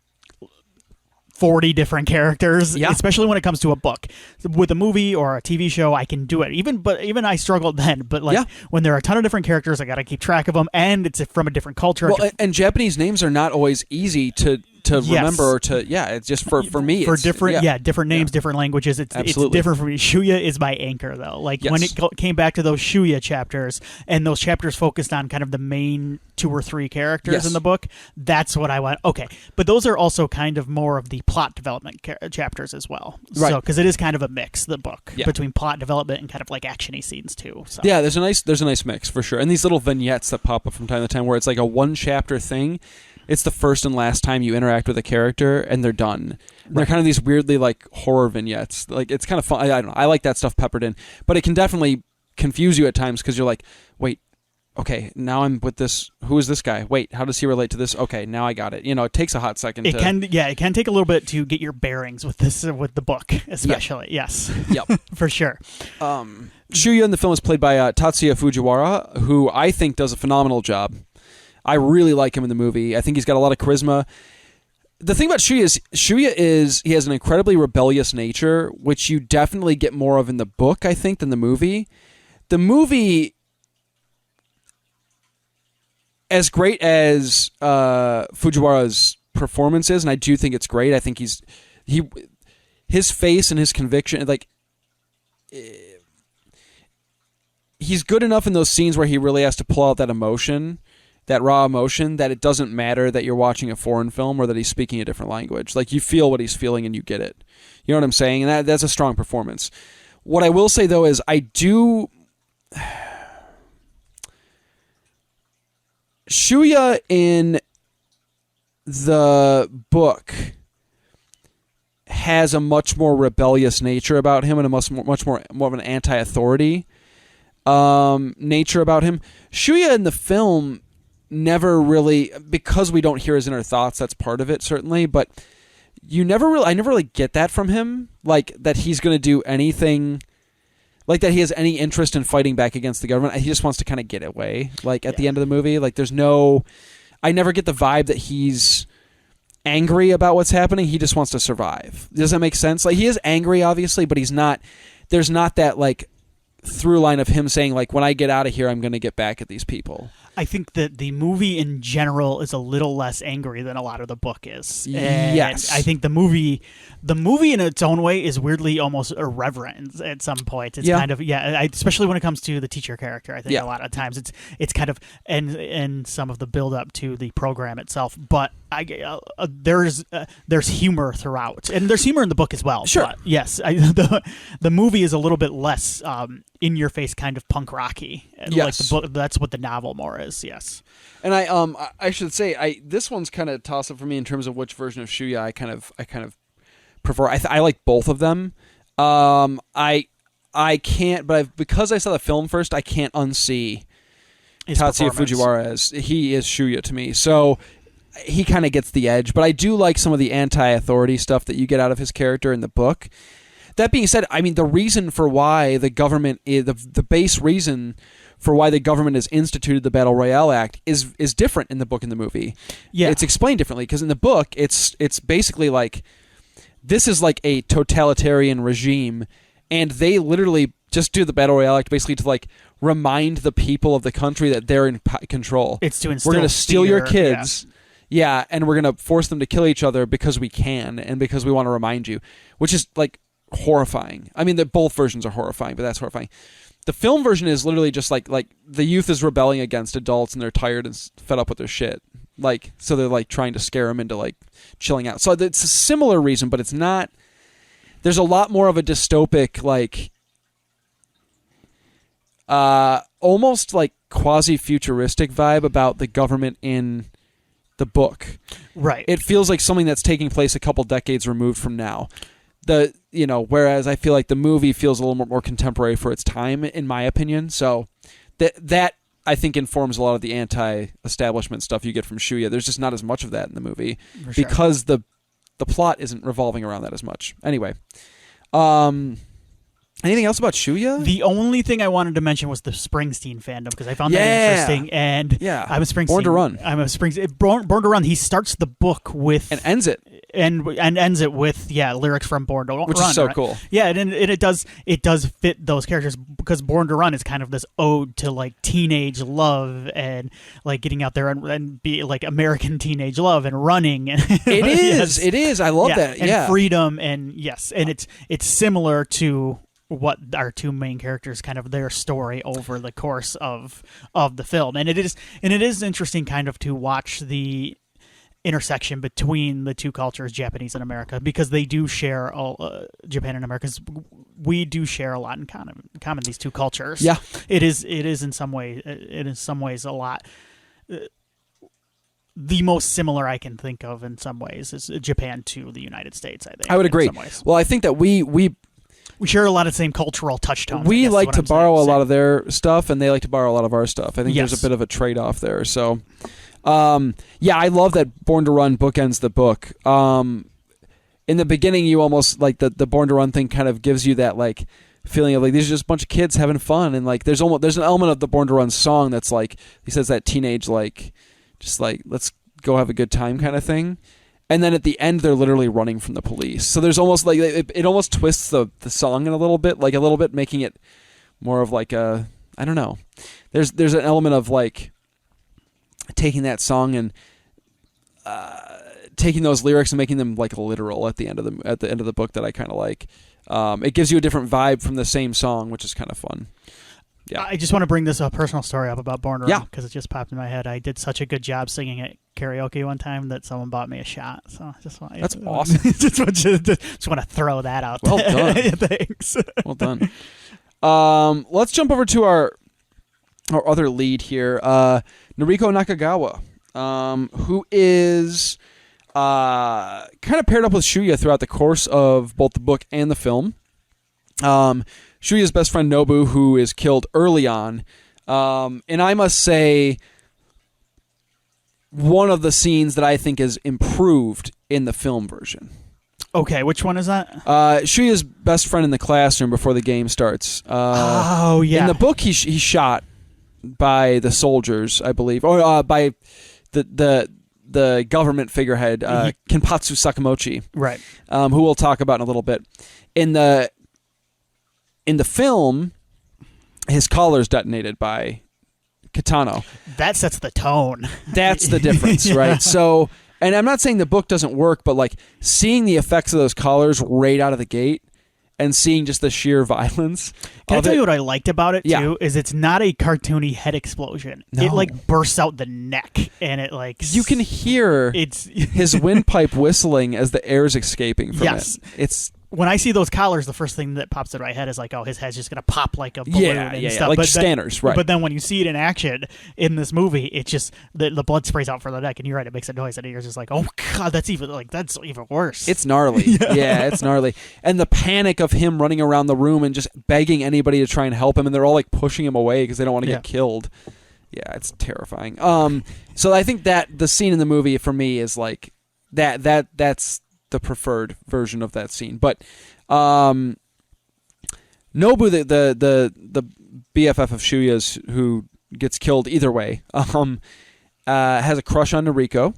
40 different characters, Yeah. especially when it comes to a book. With a movie or a TV show, I can do it. Even I struggled then. But like when there are a ton of different characters, I got to keep track of them, and it's from a different culture. Well, and Japanese names are not always easy to remember or to it's just for me for it's, different names, different languages. It's different for me. Shuya is my anchor though. Like when it came back to those Shuya chapters, and those chapters focused on kind of the main 2 or 3 characters in the book, that's what I went, okay. But those are also kind of more of the plot development chapters as well. Right. So, because it is kind of a mix, the book, between plot development and kind of like action-y scenes too. So. Yeah, there's a nice mix for sure. And these little vignettes that pop up from time to time where it's like a 1-chapter thing. It's the first and last time you interact with a character, and they're done. And they're kind of these weirdly like horror vignettes. Like it's kind of fun. I don't know. I like that stuff peppered in, but it can definitely confuse you at times because you're like, wait, okay, now I'm with this. Who is this guy? Wait, how does he relate to this? Okay, now I got it. It takes a hot second. It can take a little bit to get your bearings with this with the book, especially. Yes. Yep. For sure. Shuya in the film is played by Tatsuya Fujiwara, who I think does a phenomenal job. I really like him in the movie. I think he's got a lot of charisma. The thing about Shuya is he has an incredibly rebellious nature, which you definitely get more of in the book, I think, than the movie. The movie, as great as Fujiwara's performance is, and I do think it's great. I think his face and his conviction, like he's good enough in those scenes where he really has to pull out that emotion. That raw emotion, that it doesn't matter that you're watching a foreign film or that he's speaking a different language. Like, you feel what he's feeling and you get it. You know what I'm saying? And that's a strong performance. What I will say, though, is I do... Shuya in the book has a much more rebellious nature about him and a much more of an anti-authority nature about him. Shuya in the film... never really, because we don't hear his inner thoughts, that's part of it, certainly, but I never really get that from him, like, that he's going to do anything, like, that he has any interest in fighting back against the government. He just wants to kind of get away, like, at the end of the movie. Like, I never get the vibe that he's angry about what's happening. He just wants to survive. Does that make sense? Like, he is angry, obviously, but there's not that, like, through line of him saying, like, when I get out of here, I'm going to get back at these people. I think that the movie in general is a little less angry than a lot of the book is. And yes. I think the movie in its own way is weirdly almost irreverent at some points. It's kind of, especially when it comes to the teacher character. I think a lot of times it's kind of, and some of the build up to the program itself. But there's humor throughout, and there's humor in the book as well. Sure. But yes, the movie is a little bit less in your face, kind of punk rocky. Yes. Like the book, that's what the novel more is. Yes. And I should say this one's kind of toss up for me in terms of which version of Shuya I kind of prefer. I like both of them. I can't, but because I saw the film first, I can't unsee Tatsuya Fujiwara as he is Shuya to me. So he kind of gets the edge, but I do like some of the anti-authority stuff that you get out of his character in the book. That being said, I mean, the reason for why the government is the base reason for why the government has instituted the Battle Royale Act is different in the book and the movie. Yeah, it's explained differently because in the book it's basically like this is like a totalitarian regime, and they literally just do the Battle Royale Act basically to like remind the people of the country that they're in control. It's to instill we're going to steal fear, your kids. Yeah, and we're going to force them to kill each other because we can and because we want to remind you, which is like horrifying. I mean, both versions are horrifying, but that's horrifying. The film version is literally just like the youth is rebelling against adults and they're tired and fed up with their shit. Like, so they're like trying to scare them into like chilling out. So it's a similar reason, but it's not. There's a lot more of a dystopic, like, almost like quasi-futuristic vibe about the government in the book. Right. It feels like something that's taking place a couple decades removed from now. Whereas I feel like the movie feels a little more contemporary for its time, in my opinion. So that I think informs a lot of the anti-establishment stuff you get from Shuya. There's just not as much of that in the movie because the plot isn't revolving around that as much. Anyway, Anything else about Shuya? The only thing I wanted to mention was the Springsteen fandom, because I found that interesting. And I'm a Springsteen. Born to Run. I'm a Springsteen. Born to Run. He starts the book with and ends it. And ends it with lyrics from Born to Run, which is so right? cool. Yeah, and it does fit those characters, because Born to Run is kind of this ode to like teenage love and like getting out there and be like American teenage love and running. And it is. It is. I love that. And freedom, and and it's similar to what our two main characters, kind of their story over the course of the film. And it is interesting kind of to watch the intersection between the two cultures, Japanese and America, because they do share Japan and America. We do share a lot in common, these two cultures. Yeah, it is in some ways a lot. The most similar I can think of in some ways is Japan to the United States, I think. I would agree. Well, I think that we share a lot of the same cultural touchstones. We like to borrow a lot of their stuff, and they like to borrow a lot of our stuff. I think there's a bit of a trade-off there. So, I love that Born to Run bookends the book. In the beginning, you almost like the Born to Run thing kind of gives you that like feeling of like these are just a bunch of kids having fun, and like there's an element of the Born to Run song that's like he says that teenage like just like let's go have a good time kind of thing. And then at the end, they're literally running from the police. So there's almost like it almost twists the song in a little bit, making it more of like a, I don't know. There's an element of like taking that song and taking those lyrics and making them like literal at the end of the book that I kind of like. It gives you a different vibe from the same song, which is kind of fun. Yeah. I just want to bring this personal story up about Born to Run, because it just popped in my head. I did such a good job singing at karaoke one time that someone bought me a shot. So that's awesome. just want to throw that out there. Well done. Thanks. Well done. Let's jump over to our other lead here, Noriko Nakagawa, who is kind of paired up with Shuya throughout the course of both the book and the film. Shuya's best friend Nobu, who is killed early on. And I must say, one of the scenes that I think is improved in the film version. Okay, which one is that? Shuya's best friend in the classroom before the game starts. In the book, he's shot by the soldiers, I believe, or by the government figurehead, Kenpatsu Mochi, right? Who we'll talk about in a little bit. In the film, his collar's detonated by Kitano. That sets the tone. That's the difference, right? So, and I'm not saying the book doesn't work, but like seeing the effects of those collars right out of the gate and seeing just the sheer violence. Can I tell you what I liked about it, too? Yeah. Is it's not a cartoony head explosion. No. It, like, bursts out the neck, and it, like... You can hear his windpipe whistling as the air's escaping from it. It's... When I see those collars, the first thing that pops in my head is like, oh, his head's just going to pop like a balloon and stuff. Like but scanners, right. But then when you see it in action in this movie, it just, the blood sprays out from the neck, and you're right, it makes a noise, and you're just like, oh, God, that's even worse. It's gnarly. Yeah, it's gnarly. And the panic of him running around the room and just begging anybody to try and help him, and they're all like pushing him away because they don't want to get killed. Yeah, it's terrifying. So I think that the scene in the movie for me is like, that's the preferred version of that scene. But Nobu, the BFF of Shuya's, who gets killed either way, has a crush on Noriko,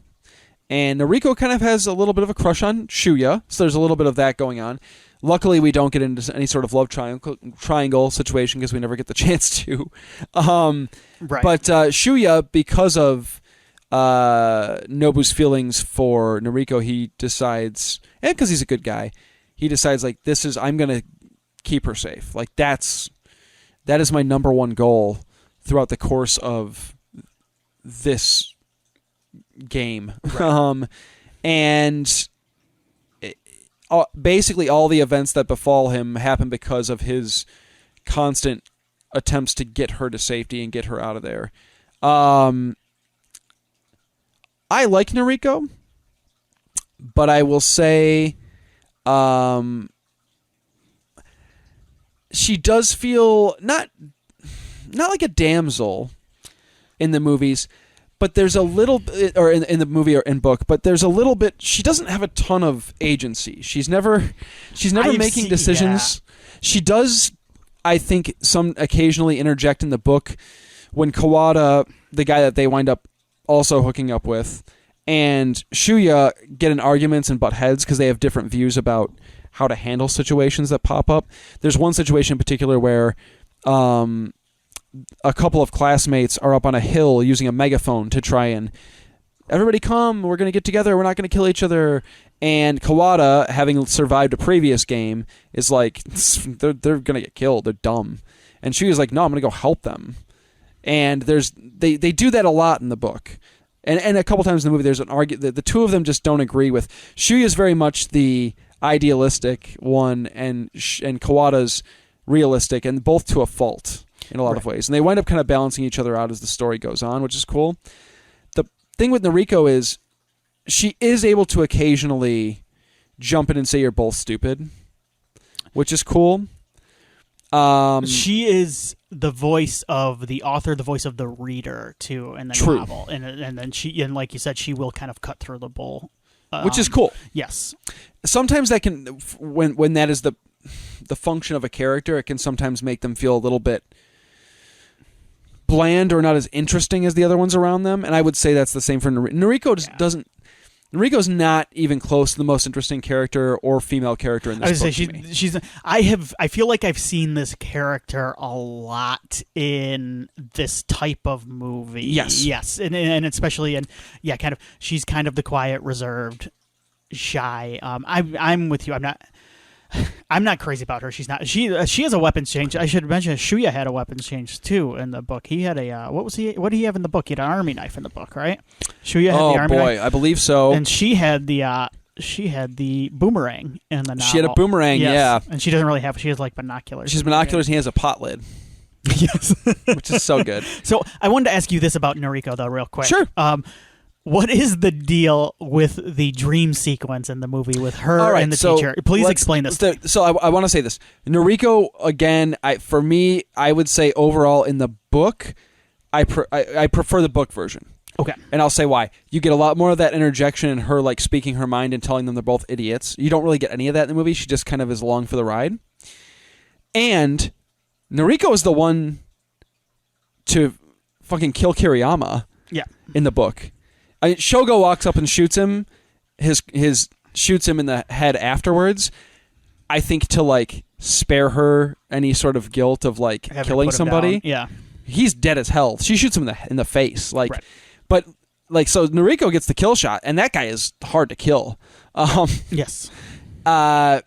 and Noriko kind of has a little bit of a crush on Shuya, so there's a little bit of that going on. Luckily, we don't get into any sort of love triangle situation because we never get the chance to. Right. But Shuya, because of Nobu's feelings for Noriko, he decides, and because he's a good guy, he decides like I'm gonna keep her safe. Like that is my number one goal throughout the course of this game. Right. And basically all the events that befall him happen because of his constant attempts to get her to safety and get her out of there. I like Noriko, but I will say she does feel not like a damsel in the movies, but there's a little bit, or in the movie or in book, but there's a little bit, she doesn't have a ton of agency. She's never making decisions. Yeah. She does, I think, some occasionally interject in the book when Kawada, the guy that they wind up also hooking up with, and Shuya get in arguments and butt heads because they have different views about how to handle situations that pop up. There's one situation in particular where a couple of classmates are up on a hill using a megaphone to try and, everybody come, we're going to get together, we're not going to kill each other. And Kawada, having survived a previous game, is like, they're going to get killed, they're dumb. And Shuya's like, no, I'm going to go help them. And they do that a lot in the book. And a couple times in the movie, there's an argument. The two of them just don't agree with. Shuya's very much the idealistic one, and Kawada's realistic, and both to a fault in a lot of ways. And they wind up kind of balancing each other out as the story goes on, which is cool. The thing with Noriko is she is able to occasionally jump in and say you're both stupid, which is cool. She is the voice of the author, the voice of the reader too, in the novel, and then and like you said, she will kind of cut through the bull, which is cool. Yes, sometimes that can, when that is the function of a character, it can sometimes make them feel a little bit bland or not as interesting as the other ones around them. And I would say that's the same for Noriko. Noriko doesn't. Noriko's not even close to the most interesting character or female character in this book. She's. I feel like I've seen this character a lot in this type of movie. Yes, and especially kind of. She's kind of the quiet, reserved, shy. I'm with you. I'm not crazy about her. She's not. She has a weapons change. I should mention Shuya had a weapons change too in the book. He had a what did he have in the book? He had an army knife in the book, right? Shuya had the army knife. I believe so. And she had the boomerang in the novel. She had a boomerang, yes. yeah. And she doesn't really have. She has like binoculars. She has binoculars. And he has a pot lid. Yes, which is so good. So I wanted to ask you this about Noriko though, real quick. Sure. What is the deal with the dream sequence in the movie with her and the teacher? Please explain this. So I want to say this. Noriko, again, for me, I would say overall in the book, I prefer the book version. Okay. And I'll say why. You get a lot more of that interjection and her like speaking her mind and telling them they're both idiots. You don't really get any of that in the movie. She just kind of is along for the ride. And Noriko is the one to fucking kill Kiriyama in the book. Shogo walks up and shoots him. Shoots him in the head afterwards. I think to like spare her any sort of guilt of like killing somebody. Yeah, he's dead as hell. She shoots him in the face. Like, but like so Noriko gets the kill shot, and that guy is hard to kill. Yes. So I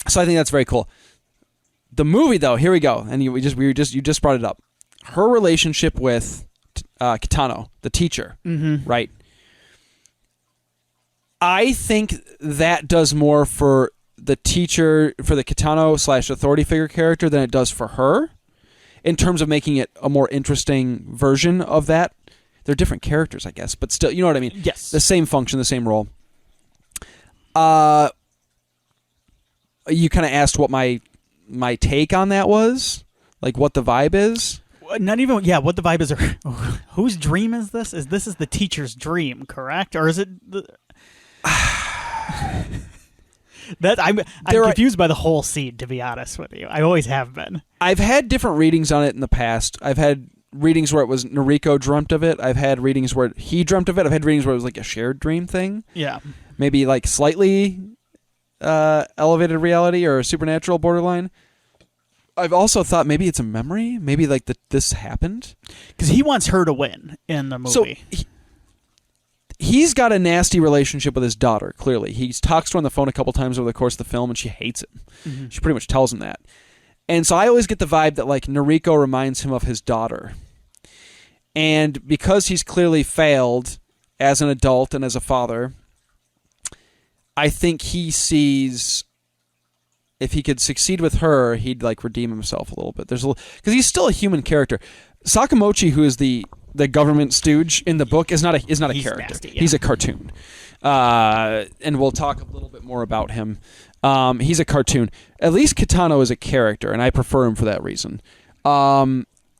think that's very cool. The movie though, here we go, and you just brought it up. Her relationship with Kitano, the teacher, right? I think that does more for the teacher, for the Kitano / authority figure character than it does for her, in terms of making it a more interesting version of that. They're different characters, I guess, but still, you know what I mean? Yes. The same function, the same role. You kind of asked what my take on that was, like what the vibe is. Not even what the vibe is. Whose dream is this? This is the teacher's dream, correct? Or is it that I'm confused by the whole scene, to be honest with you. I always have been. I've had different readings on it in the past. I've had readings where it was Noriko dreamt of it. I've had readings where he dreamt of it. I've had readings where it was like a shared dream thing. Yeah. Maybe like slightly elevated reality or supernatural borderline. I've also thought maybe it's a memory. Maybe like this happened. Because he wants her to win in the movie. So he's got a nasty relationship with his daughter, clearly. He talks to her on the phone a couple times over the course of the film, and she hates him. Mm-hmm. She pretty much tells him that. And so I always get the vibe that like Noriko reminds him of his daughter. And because he's clearly failed as an adult and as a father, I think he sees if he could succeed with her, he'd like redeem himself a little bit. Because he's still a human character. Sakamochi, who is the government stooge in the book, is not a character. Nasty, yeah. He's a cartoon. And we'll talk a little bit more about him. He's a cartoon. At least Kitano is a character, and I prefer him for that reason.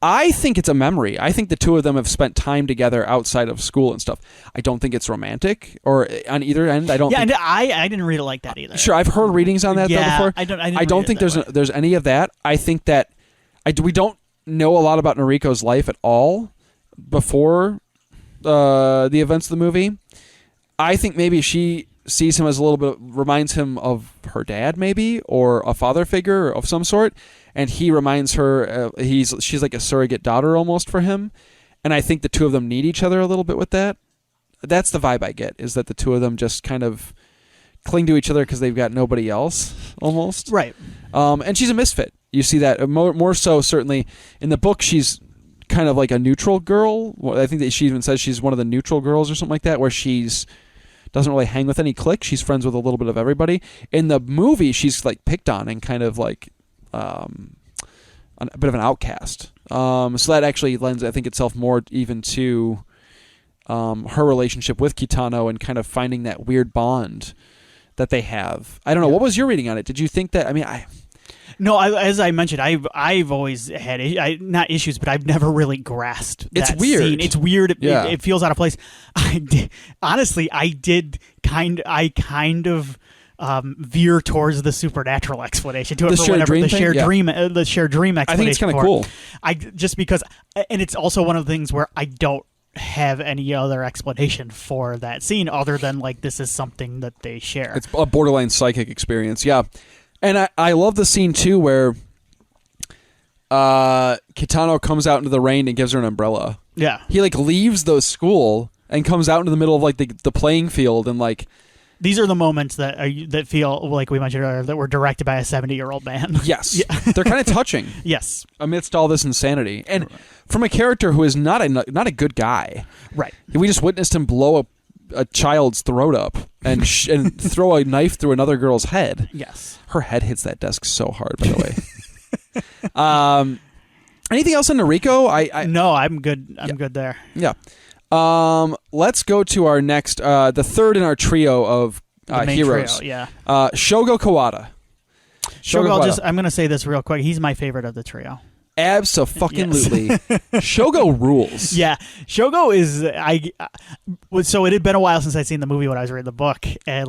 I think it's a memory. I think the two of them have spent time together outside of school and stuff. I don't think it's romantic or on either end. I don't. Yeah, think, and I didn't read it like that either. Sure, I've heard readings on that though before. I don't think there's any of that. I think that we don't know a lot about Noriko's life at all before the events of the movie. I think maybe she sees him as a little bit, reminds him of her dad maybe, or a father figure of some sort, and he reminds her she's like a surrogate daughter almost for him, and I think the two of them need each other a little bit with that. That's the vibe I get, is that the two of them just kind of cling to each other because they've got nobody else almost. Right. And she's a misfit. You see that more so certainly in the book. She's kind of like a neutral girl. I think that she even says she's one of the neutral girls or something like that, where she's doesn't really hang with any clique. She's friends with a little bit of everybody. In the movie, she's like picked on and kind of like a bit of an outcast. So that actually lends, I think, itself more even to her relationship with Kitano and kind of finding that weird bond that they have. I don't know. What was your reading on it? Did you think that? I mean, No, as I mentioned, I've always had not issues, but I've never really grasped that it's weird. scene. It's weird. It feels out of place. Honestly, I kind of veer towards the supernatural explanation to it, the for shared whatever dream the thing? shared Yeah. dream, the shared dream explanation. I think it's kind of cool. Just because, and it's also one of the things where I don't have any other explanation for that scene other than like this is something that they share. It's a borderline psychic experience. Yeah. And I love the scene, too, where Kitano comes out into the rain and gives her an umbrella. Yeah. He, like, leaves the school and comes out into the middle of, like, the playing field and, like... These are the moments that feel, like we mentioned earlier, that were directed by a 70-year-old man. Yes. Yeah. They're kind of touching. Yes. Amidst all this insanity. And from a character who is not a good guy. Right. We just witnessed him blow a child's throat up and and throw a knife through another girl's head. Yes. Her head hits that desk so hard, by the way. Anything else on Noriko? No, I'm good. I'm good there. Yeah. Let's go to our next, the third in our trio of heroes. Trio, yeah. Shogokawada. I'm going to say this real quick. He's my favorite of the trio. Abso-fucking-lutely. Shogo rules. Yeah. Shogo is... So it had been a while since I'd seen the movie when I was reading the book. And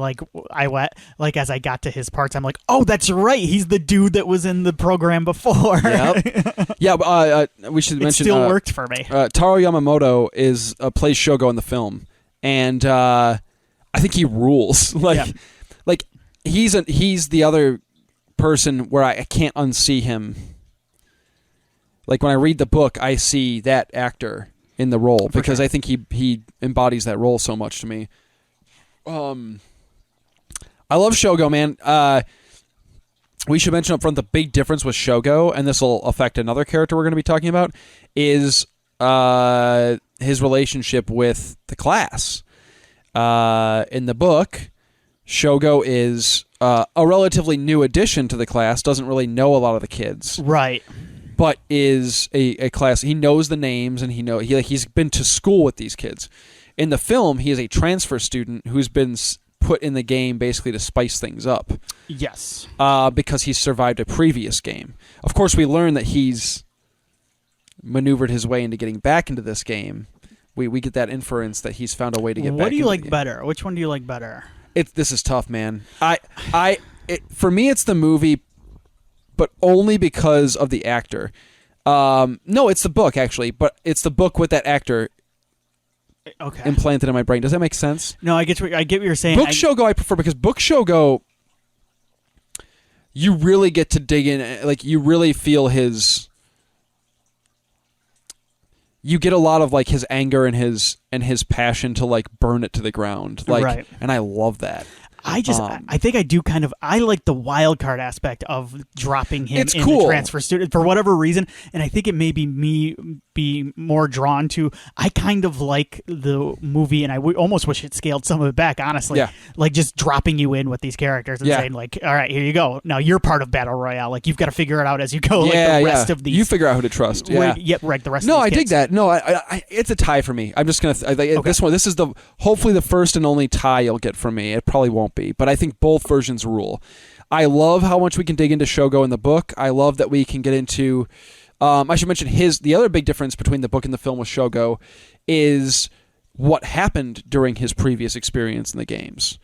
I went... as I got to his parts, I'm like, oh, that's right. He's the dude that was in the program before. Yep. Yeah, we should mention... It still worked for me. Tarou Yamamoto plays Shogo in the film. And I think he rules. He's the other person where I can't unsee him. Like, when I read the book, I see that actor in the role because I think he embodies that role so much to me. I love Shogo, man. We should mention up front the big difference with Shogo, and this will affect another character we're going to be talking about, is his relationship with the class. In the book, Shogo is a relatively new addition to the class, doesn't really know a lot of the kids. Right. But is a class. He knows the names, and he's been to school with these kids. In the film, he is a transfer student who's been put in the game basically to spice things up. Yes. Because he's survived a previous game. Of course, we learn that he's maneuvered his way into getting back into this game. We get that inference that he's found a way to get back. What do you into like the game. better? Which one do you like better? This is tough, man. For me, it's the movie. But only because of the actor. No, it's the book, actually. But it's the book with that actor implanted in my brain. Does that make sense? No, I get what you're saying. Book Shogo I prefer because Book Shogo, you really get to dig in. Like, you really feel his... You get a lot of like his anger and his passion to like burn it to the ground. Right. And I love that. I think I do kind of... I like the wild card aspect of dropping him in the transfer student for whatever reason, and I think it may be me be more drawn to... I kind of like the movie, and I almost wish it scaled some of it back, honestly. Yeah. Like, just dropping you in with these characters and saying, like, all right, here you go. Now you're part of Battle Royale. Like, you've got to figure it out as you go. Like, the rest of these... You figure out who to trust. Yeah. The rest of these No, I kids. dig that. No, it's a tie for me. I'm just going to... This one, this is hopefully the first and only tie you'll get from me. It probably won't be, but I think both versions rule. I love how much we can dig into Shogo in the book. I love that we can get into I should mention the other big difference between the book and the film with Shogo is what happened during his previous experience in the games.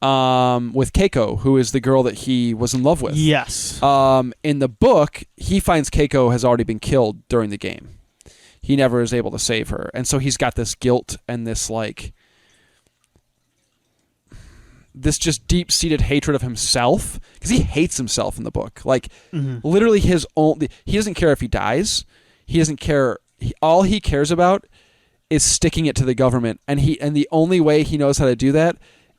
With Keiko, who is the girl that he was in love with. Yes. In the book, he finds Keiko has already been killed during the game. He never is able to save her. And so he's got this guilt and this just deep-seated hatred of himself, because he hates himself in the book. Literally he doesn't care if he dies. He doesn't care. All he cares about is sticking it to the government, and the only way he knows how to do that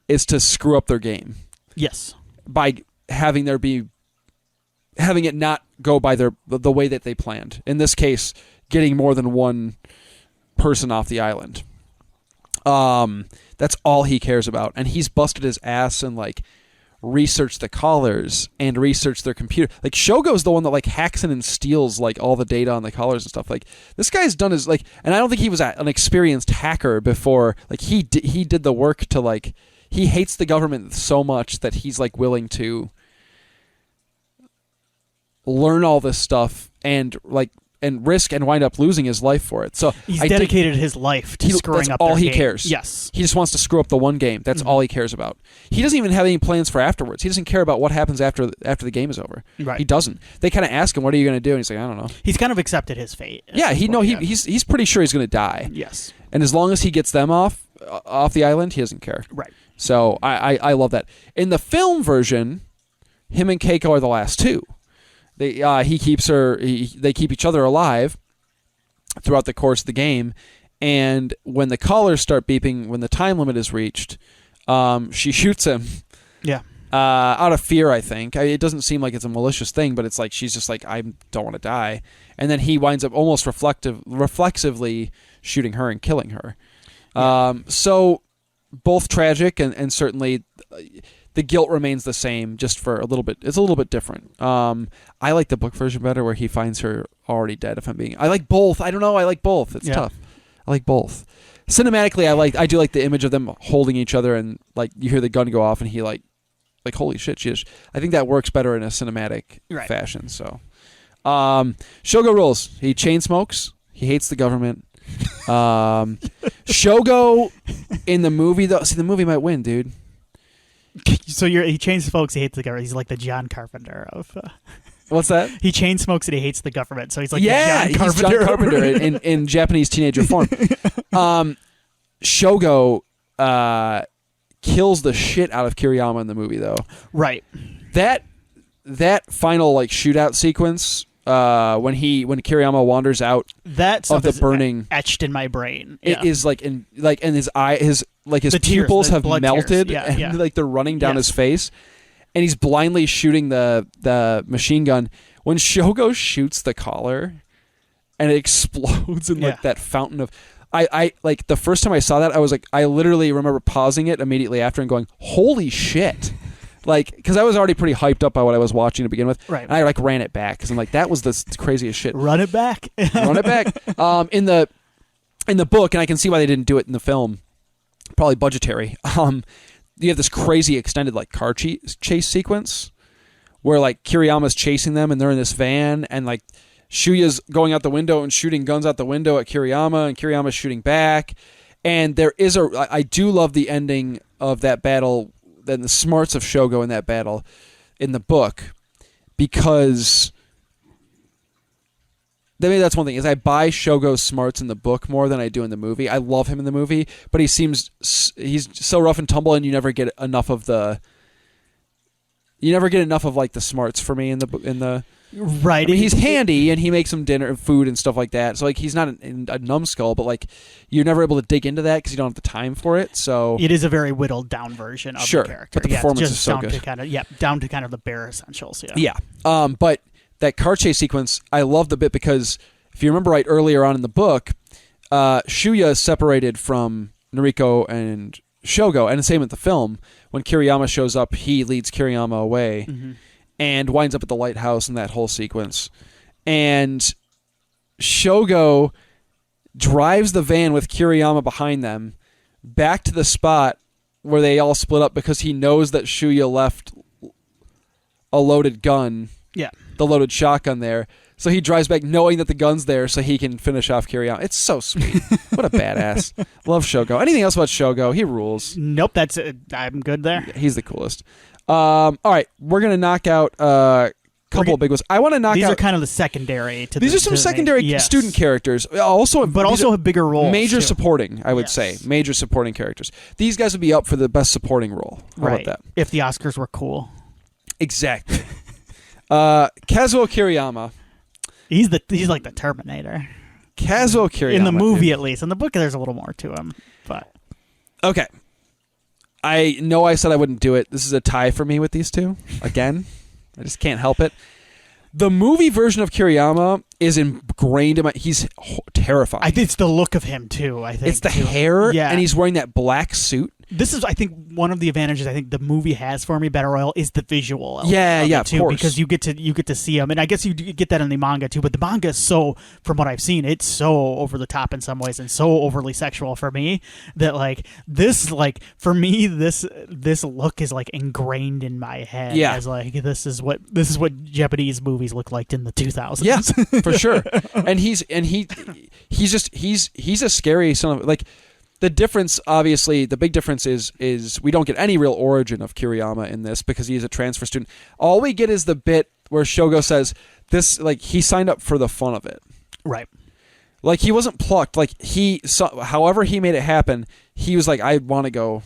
is to screw up their game. Yes. By having it not go by the way that they planned. In this case, getting more than one person off the island. That's all he cares about. And he's busted his ass and researched the collars and researched their computer. Shogo's the one that hacks in and steals all the data on the collars and stuff. This guy's done his and I don't think he was an experienced hacker before. He did the work to he hates the government so much that he's willing to learn all this stuff and risk and wind up losing his life for it. So he's dedicated his life to screwing up all their he game. cares. Yes. He just wants to screw up the one game. That's all he cares about. He doesn't even have any plans for afterwards. He doesn't care about what happens after the game is over. Right. He doesn't. They kind of ask him, "What are you going to do?" And he's like, "I don't know." He's kind of accepted his fate. Yeah, he's pretty sure he's going to die. Yes. And as long as he gets them off the island, he doesn't care. Right. So I love that. In the film version, him and Keiko are the last two. He keeps her. They keep each other alive throughout the course of the game, and when the collars start beeping, when the time limit is reached, she shoots him. Yeah. Out of fear, I think. It doesn't seem like it's a malicious thing, but it's she's just I don't want to die, and then he winds up almost reflexively shooting her and killing her. Yeah. So both tragic, and certainly the guilt remains the same, just for a little bit. It's a little bit different. I like the book version better, where he finds her already dead. I like both. I don't know. I like both. It's tough. I like both. Cinematically, I do like the image of them holding each other, and you hear the gun go off, and he holy shit. I think that works better in a cinematic fashion. So, Shogo rules. He chain smokes. He hates the government. Shogo in the movie, though. See, the movie might win, dude. So he chain smokes. He hates the government. He's like the John Carpenter of. What's that? He chain smokes and he hates the government. So he's the John Carpenter in Japanese teenager form. Shogo kills the shit out of Kiriyama in the movie, though. Right. That final shootout sequence. When Kiriyama wanders out of the burning, etched in my brain. It is and his eye, his pupils have melted, and they're running down his face, and he's blindly shooting the machine gun. When Shogo shoots the collar, and it explodes in that fountain of. I the first time I saw that, I literally remember pausing it immediately after and going, "Holy shit!" Because I was already pretty hyped up by what I was watching to begin with. Right. And I ran it back because I'm that was the craziest shit. Run it back. Run it back. In the book, and I can see why they didn't do it in the film, probably budgetary. You have this crazy extended car chase sequence where Kiriyama's chasing them and they're in this van, and Shuya's going out the window and shooting guns out the window at Kiriyama, and Kiriyama's shooting back. And there is I do love the ending of that battle and the smarts of Shogo in that battle in the book, because maybe that's one thing, is I buy Shogo's smarts in the book more than I do in the movie. I love him in the movie, but he's so rough and tumble, and you never get enough of the smarts for me in the right. He's handy, and he makes some dinner and food and stuff like that. So he's not a numbskull, but you're never able to dig into that because you don't have the time for it. So it is a very whittled down version of the character. But the performance is so down good. Down to kind of the bare essentials. Yeah. But that car chase sequence, I love the bit because if you remember right, earlier on in the book, Shuya is separated from Noriko and Shogo, and the same with the film. When Kiriyama shows up, he leads Kiriyama away. Mm-hmm. And winds up at the lighthouse in that whole sequence. And Shogo drives the van with Kiriyama behind them back to the spot where they all split up, because he knows that Shuya left a loaded gun, the loaded shotgun there. So he drives back knowing that the gun's there so he can finish off Kiriyama. It's so sweet. What a badass. Love Shogo. Anything else about Shogo? He rules. Nope, that's it. I'm good there. He's the coolest. All right, we're going to knock out a couple of big ones. I want to knock out... These are kind of the secondary. These are some secondary student characters. But also have bigger roles. Major supporting, I would say. Major supporting characters. These guys would be up for the best supporting role. How about that? If the Oscars were cool. Exactly. Kazuo Kiriyama. He's like the Terminator. Kazuo Kiriyama. In the movie, at least. In the book, there's a little more to him. But okay. I know I said I wouldn't do it. This is a tie for me with these two. Again. I just can't help it. The movie version of Kiriyama is ingrained in my... He's terrifying. I think it's the look of him, too. I think it's the hair, and he's wearing that black suit. This is, I think, one of the advantages I think the movie has for me, Battle Royale, is the visual. Of too, course. Because you get to see him, and I guess you get that in the manga too. But the manga is so, from what I've seen, it's so over the top in some ways, and so overly sexual for me that for me this look is like ingrained in my head. Yeah. As like this is what Japanese movies look like in the 2000s. Yeah, for sure. And he's a scary son of like. The difference, obviously, the big difference is we don't get any real origin of Kiriyama in this because he is a transfer student. All we get is the bit where Shogo says this, like he signed up for the fun of it. Right. Like he wasn't plucked. Like however he made it happen, he was like, I want to go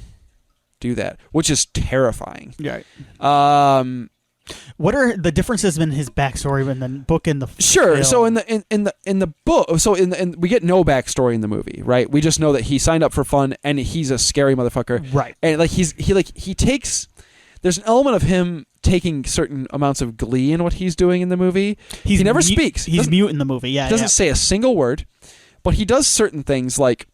do that, which is terrifying. Right. What are the differences in his backstory in the book and the Sure. film? So in the book, so in we get no backstory in the movie, right? We just know that he signed up for fun and he's a scary motherfucker, right? And like he takes. There's an element of him taking certain amounts of glee in what he's doing in the movie. He never speaks. He's mute in the movie. Yeah, doesn't say a single word, but he does certain things like.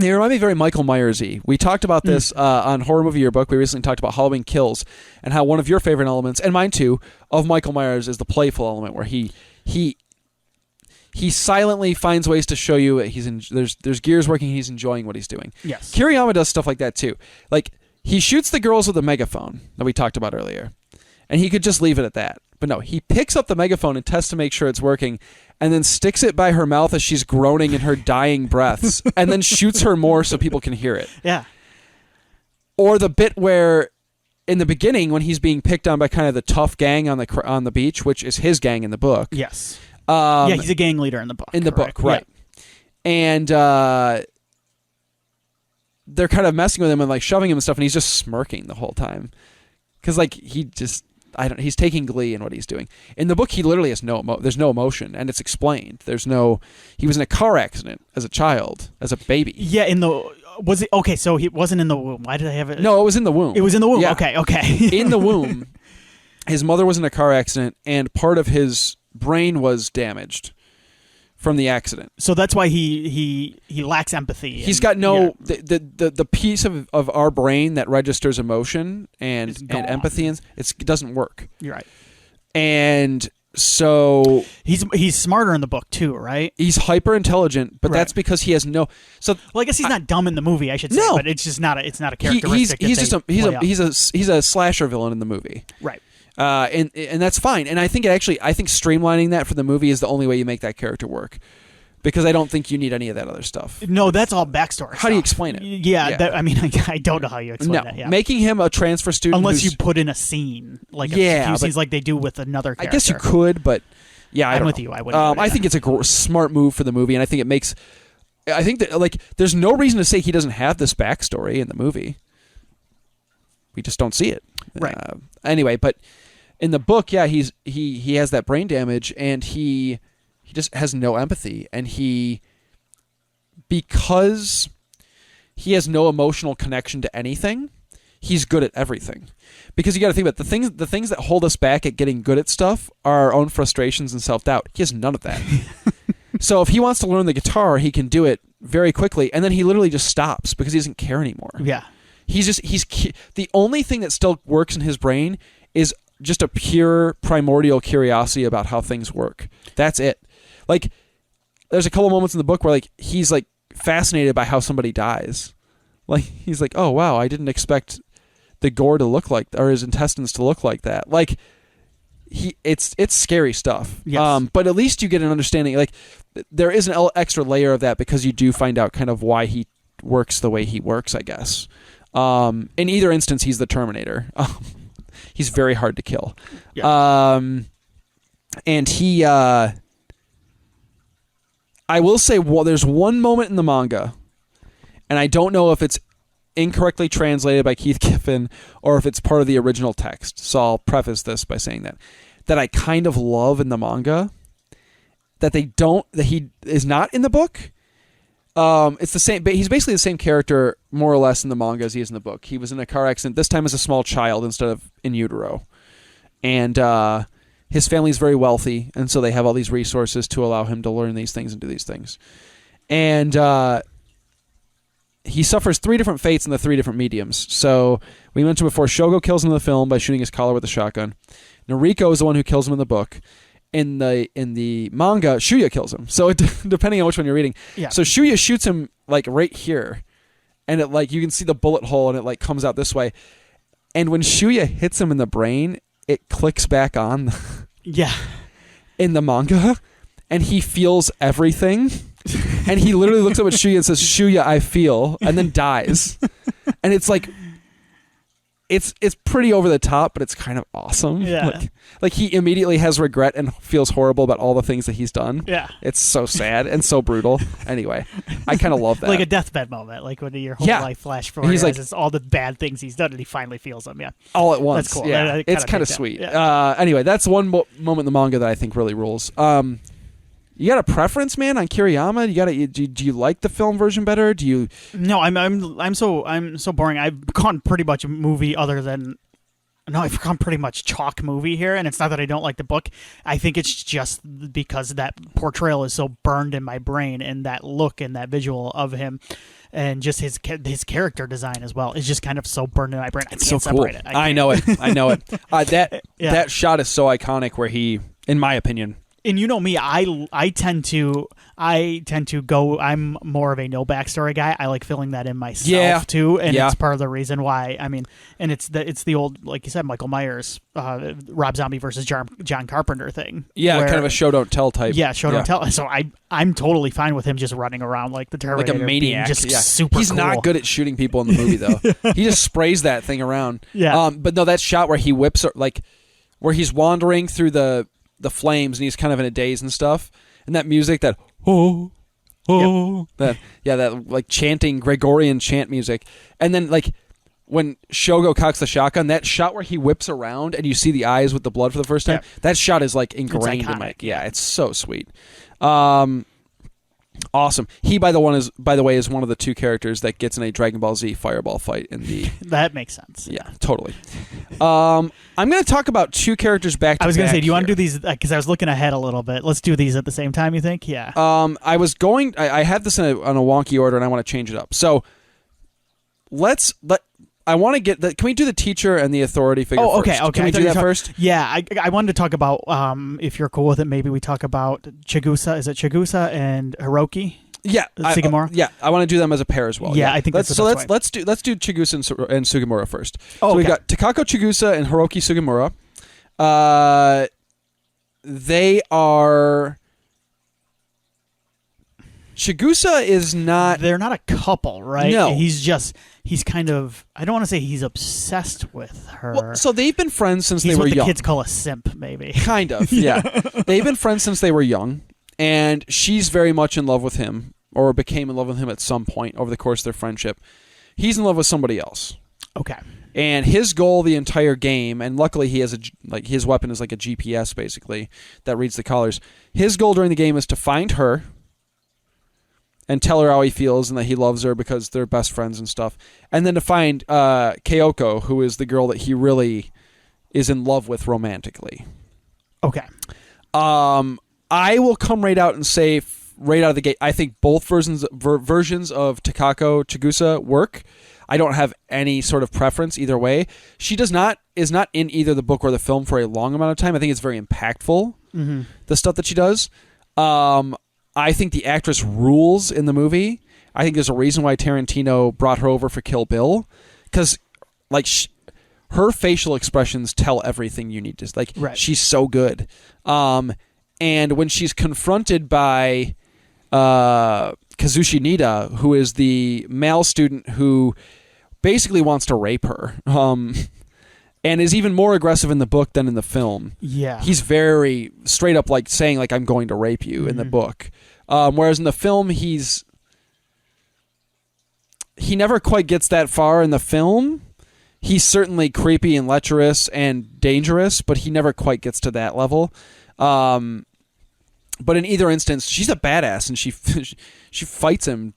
They remind me very Michael Myers-y. We talked about this on Horror Movie Yearbook. We recently talked about Halloween Kills and how one of your favorite elements, and mine too, of Michael Myers is the playful element where he silently finds ways to show you that there's gears working. He's enjoying what he's doing. Yes, Kiriyama does stuff like that too. Like he shoots the girls with a megaphone that we talked about earlier, and he could just leave it at that. But no, he picks up the megaphone and tests to make sure it's working, and then sticks it by her mouth as she's groaning in her dying breaths, and then shoots her more so people can hear it. Yeah. Or the bit where, in the beginning, when he's being picked on by kind of the tough gang on the beach, which is his gang in the book. Yes. He's a gang leader in the book. In the book, right. Yeah. And they're kind of messing with him and like shoving him and stuff, and he's just smirking the whole time. Because like he's taking glee in what he's doing. In the book, he literally has there's no emotion, and it's explained. He was in a car accident as a child, as a baby. Yeah, was it okay? So he wasn't in the womb. Why did I have it? No, it was in the womb. It was in the womb. Yeah. Okay. In the womb, his mother was in a car accident, and part of his brain was damaged from the accident. So that's why he lacks empathy. He's got the piece of our brain that registers emotion and empathy, and it doesn't work. You're right. And so he's smarter in the book too, right? He's hyper intelligent, but that's because he has no. So well, I guess he's not dumb in the movie, I should say. No, but it's just not a characteristic. He's a slasher villain in the movie, right? And that's fine. And I think streamlining that for the movie is the only way you make that character work, because I don't think you need any of that other stuff. No, that's all backstory. How do you explain it? Yeah. I don't know how you explain that. Yeah. Making him a transfer student, unless you put in a scene like a few scenes like they do with another character. I guess you could, but yeah, I'm with you. I think it's a smart move for the movie, and I think it makes. I think that like there's no reason to say he doesn't have this backstory in the movie. We just don't see it. Right. Anyway, but in the book, he has that brain damage, and he just has no empathy, and because he has no emotional connection to anything, he's good at everything. Because you got to think about the things that hold us back at getting good at stuff are our own frustrations and self-doubt. He has none of that. So if he wants to learn the guitar, he can do it very quickly, and then he literally just stops because he doesn't care anymore. Yeah. He's the only thing that still works in his brain is just a pure primordial curiosity about how things work. That's it. Like, there's a couple moments in the book where like he's like fascinated by how somebody dies. Like he's like, oh wow, I didn't expect the gore to look like, or his intestines to look like that. Like it's scary stuff. Yes. But at least you get an understanding. Like there is an extra layer of that because you do find out kind of why he works the way he works, I guess. In either instance, he's the Terminator. He's very hard to kill. Yeah. And he, I will say, well, there's one moment in the manga, and I don't know if it's incorrectly translated by Keith Giffen or if it's part of the original text. So I'll preface this by saying that I kind of love in the manga that he is not in the book. It's the same. He's basically the same character, more or less, in the manga as he is in the book. He was in a car accident, this time as a small child instead of in utero. And his family's very wealthy, and so they have all these resources to allow him to learn these things and do these things. And he suffers 3 different fates in the 3 different mediums. So we mentioned before, Shogo kills him in the film by shooting his collar with a shotgun. Noriko is the one who kills him in the book. In the manga, Shuya kills him. So depending on which one you're reading. Yeah. So Shuya shoots him like right here, and it like you can see the bullet hole, and it like comes out this way. And when Shuya hits him in the brain, it clicks back on. Yeah. In the manga, and he feels everything, and he literally looks up at Shuya and says, "Shuya, I feel," and then dies. And it's like. It's pretty over the top, but it's kind of awesome. Yeah. Like he immediately has regret and feels horrible about all the things that he's done. Yeah. It's so sad and so brutal. Anyway, I kind of love that. Like a deathbed moment, like when your whole life flashed forward. He's like, it's all the bad things he's done, and he finally feels them. Yeah. All at once. That's cool. Yeah. It's kind of sweet. Yeah. Anyway, that's one moment in the manga that I think really rules. You got a preference, man, on Kiriyama? Do you like the film version better? Do you? No, I'm so boring. I've gone pretty much a movie other than. No, I've gone pretty much chalk movie here, and it's not that I don't like the book. I think it's just because that portrayal is so burned in my brain, and that look and that visual of him, and just his character design as well is just kind of so burned in my brain. I can't separate it. I know it. That shot is so iconic. Where he, in my opinion. And you know me, I tend to go. I'm more of a no backstory guy. I like filling that in myself too, and it's part of the reason why. I mean, and it's the old, like you said, Michael Myers, Rob Zombie versus John Carpenter thing. Yeah, kind of a show don't tell type. Yeah, show don't tell. So I'm totally fine with him just running around like the Terminator, like a maniac, just super. He's cool. not good at shooting people in the movie though. He just sprays that thing around. Yeah. But no, that shot where he whips, like where he's wandering through the flames and he's kind of in a daze and stuff, and that music, that that like chanting Gregorian chant music, and then like when Shogo cocks the shotgun, that shot where he whips around and you see the eyes with the blood for the first time, that shot is like ingrained in my it's so sweet. Awesome. He, by the way, is one of the 2 characters that gets in a Dragon Ball Z Fireball fight in the. That makes sense. Yeah, totally. I'm going to talk about 2 characters back to back. I was going to say, do you want to do these? Because I was looking ahead a little bit. Let's do these at the same time. You think? Yeah. I have this on a wonky order, and I want to change it up. So I want to get can we do the teacher and the authority figure first? Okay. Can we do that first? Yeah, I wanted to talk about, if you're cool with it, maybe we talk about Chagusa. Is it Chagusa and Hiroki? Yeah, Sugimura. I want to do them as a pair as well. Yeah, I think that's the best way. Let's do Chagusa and Sugimura first. So we've got Takako Chagusa and Hiroki Sugimura. They are. Chagusa is not. They're not a couple, right? No, he's kind of. I don't want to say he's obsessed with her. Well, so they've been friends since they were young. He's young. what the kids call a simp, maybe. Kind of, yeah. They've been friends since they were young, and she's very much in love with him, or became in love with him at some point over the course of their friendship. He's in love with somebody else. Okay. And his goal the entire game, and luckily he has his weapon is like a GPS basically that reads the colors. His goal during the game is to find her and tell her how he feels and that he loves her because they're best friends and stuff. And then to find Kyoko, who is the girl that he really is in love with romantically. Okay. I will come right out and say right out of the gate, I think both versions of Takako Chagusa work. I don't have any sort of preference either way. She is not in either the book or the film for a long amount of time. I think it's very impactful, the stuff that she does. I think the actress rules in the movie. I think there's a reason why Tarantino brought her over for Kill Bill, because like her facial expressions tell everything you need to, like, Right. she's so good. And when she's confronted by Kazushi Nida, who is the male student who basically wants to rape her, and is even more aggressive in the book than in the film. Yeah. He's very straight up, like, saying, like, I'm going to rape you in the book. Whereas in the film, he never quite gets that far in the film. He's certainly creepy and lecherous and dangerous, but he never quite gets to that level. But in either instance, she's a badass, and she fights him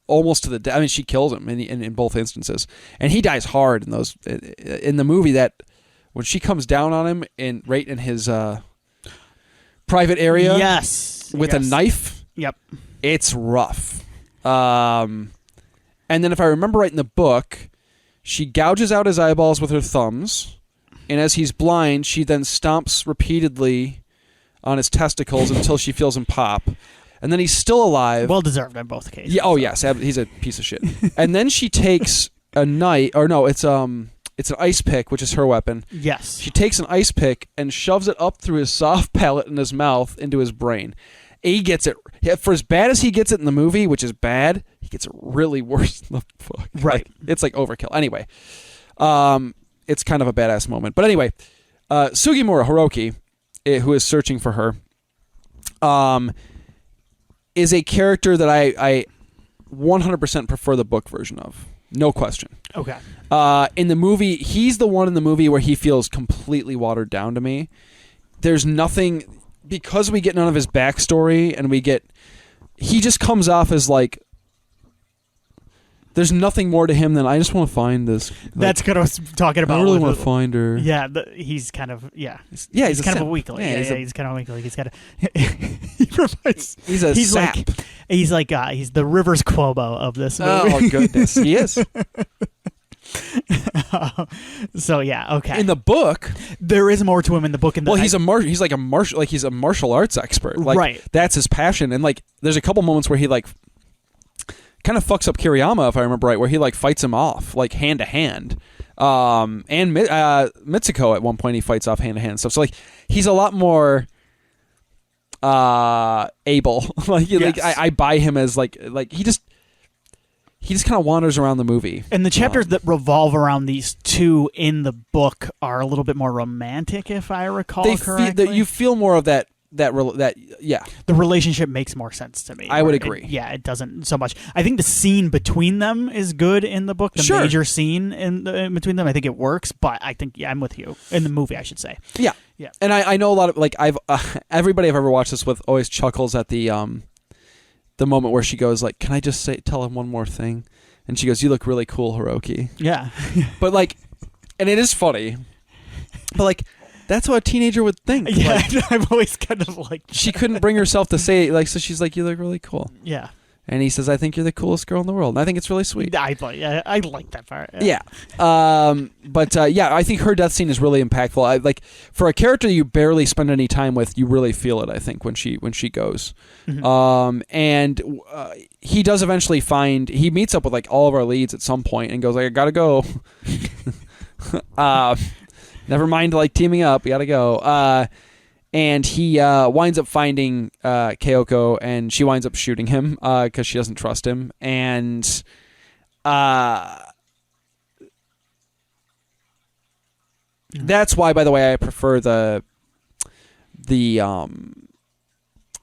almost to the death. I mean, she kills him in both instances, and he dies hard in those. In the movie, that when she comes down on him right in his private area, with a knife. Yep, it's rough. And then, if I remember right in the book, she gouges out his eyeballs with her thumbs, and as he's blind, she then stomps repeatedly on his testicles until she feels him pop. And then he's still alive. Well deserved in both cases. Yeah. Oh, yes. He's a piece of shit. And then she takes a knife, or no, it's an ice pick, which is her weapon. Yes. She takes an ice pick and shoves it up through his soft palate in his mouth into his brain. He gets it, for as bad as he gets it in the movie, which is bad, he gets it really worse in the book. Right. It's like overkill. Anyway, it's kind of a badass moment. But anyway, Sugimura Hiroki, who is searching for her, is a character that I 100% prefer the book version of. No question. Okay. In the movie, he's the one in the movie where he feels completely watered down to me. There's nothing, because we get none of his backstory, and he just comes off as like, there's nothing more to him than, I just want to find this. That's what I was talking about. I really want to find her. Yeah, he's kind of, he's kind of a weakling. Yeah, he's kind of a weakling. He's got he's sap. He's the Rivers Cuomo of this movie. Oh, goodness. He is. So yeah, okay. In the book, there is more to him in the book. He's a martial arts expert. Like, right. That's his passion. And like, there's a couple moments where he like kind of fucks up Kiriyama, if I remember right, where he like fights him off like hand to hand. And Mitsuko at one point he fights off hand to hand and stuff. So like, he's a lot more able. Like I buy him as like he just kind of wanders around the movie. And the chapters that revolve around these two in the book are a little bit more romantic, if I recall correctly. You feel more of that. Yeah. The relationship makes more sense to me. I would agree. It doesn't so much. I think the scene between them is good in the book. The major scene in between them, I think it works. But I think I'm with you in the movie, I should say. Yeah. Yeah. And I know a lot of like everybody I've ever watched this with always chuckles at the moment where she goes like, "Can I just tell him one more thing?" And she goes, "You look really cool, Hiroki." Yeah. But like, and it is funny, but like, that's what a teenager would think. Yeah, like, I've always kind of like. She couldn't bring herself to say it, like, so she's like, "You look really cool." Yeah. And he says, "I think you're the coolest girl in the world." And I think it's really sweet. I like that part. Yeah. But I think her death scene is really impactful. Like, for a character you barely spend any time with, you really feel it, I think, when she goes. Mm-hmm. And he does eventually he meets up with like all of our leads at some point and goes like, "I gotta go." Never mind, like, teaming up. We gotta go. And he winds up finding Kyoko, and she winds up shooting him because she doesn't trust him. And that's why, by the way, I prefer the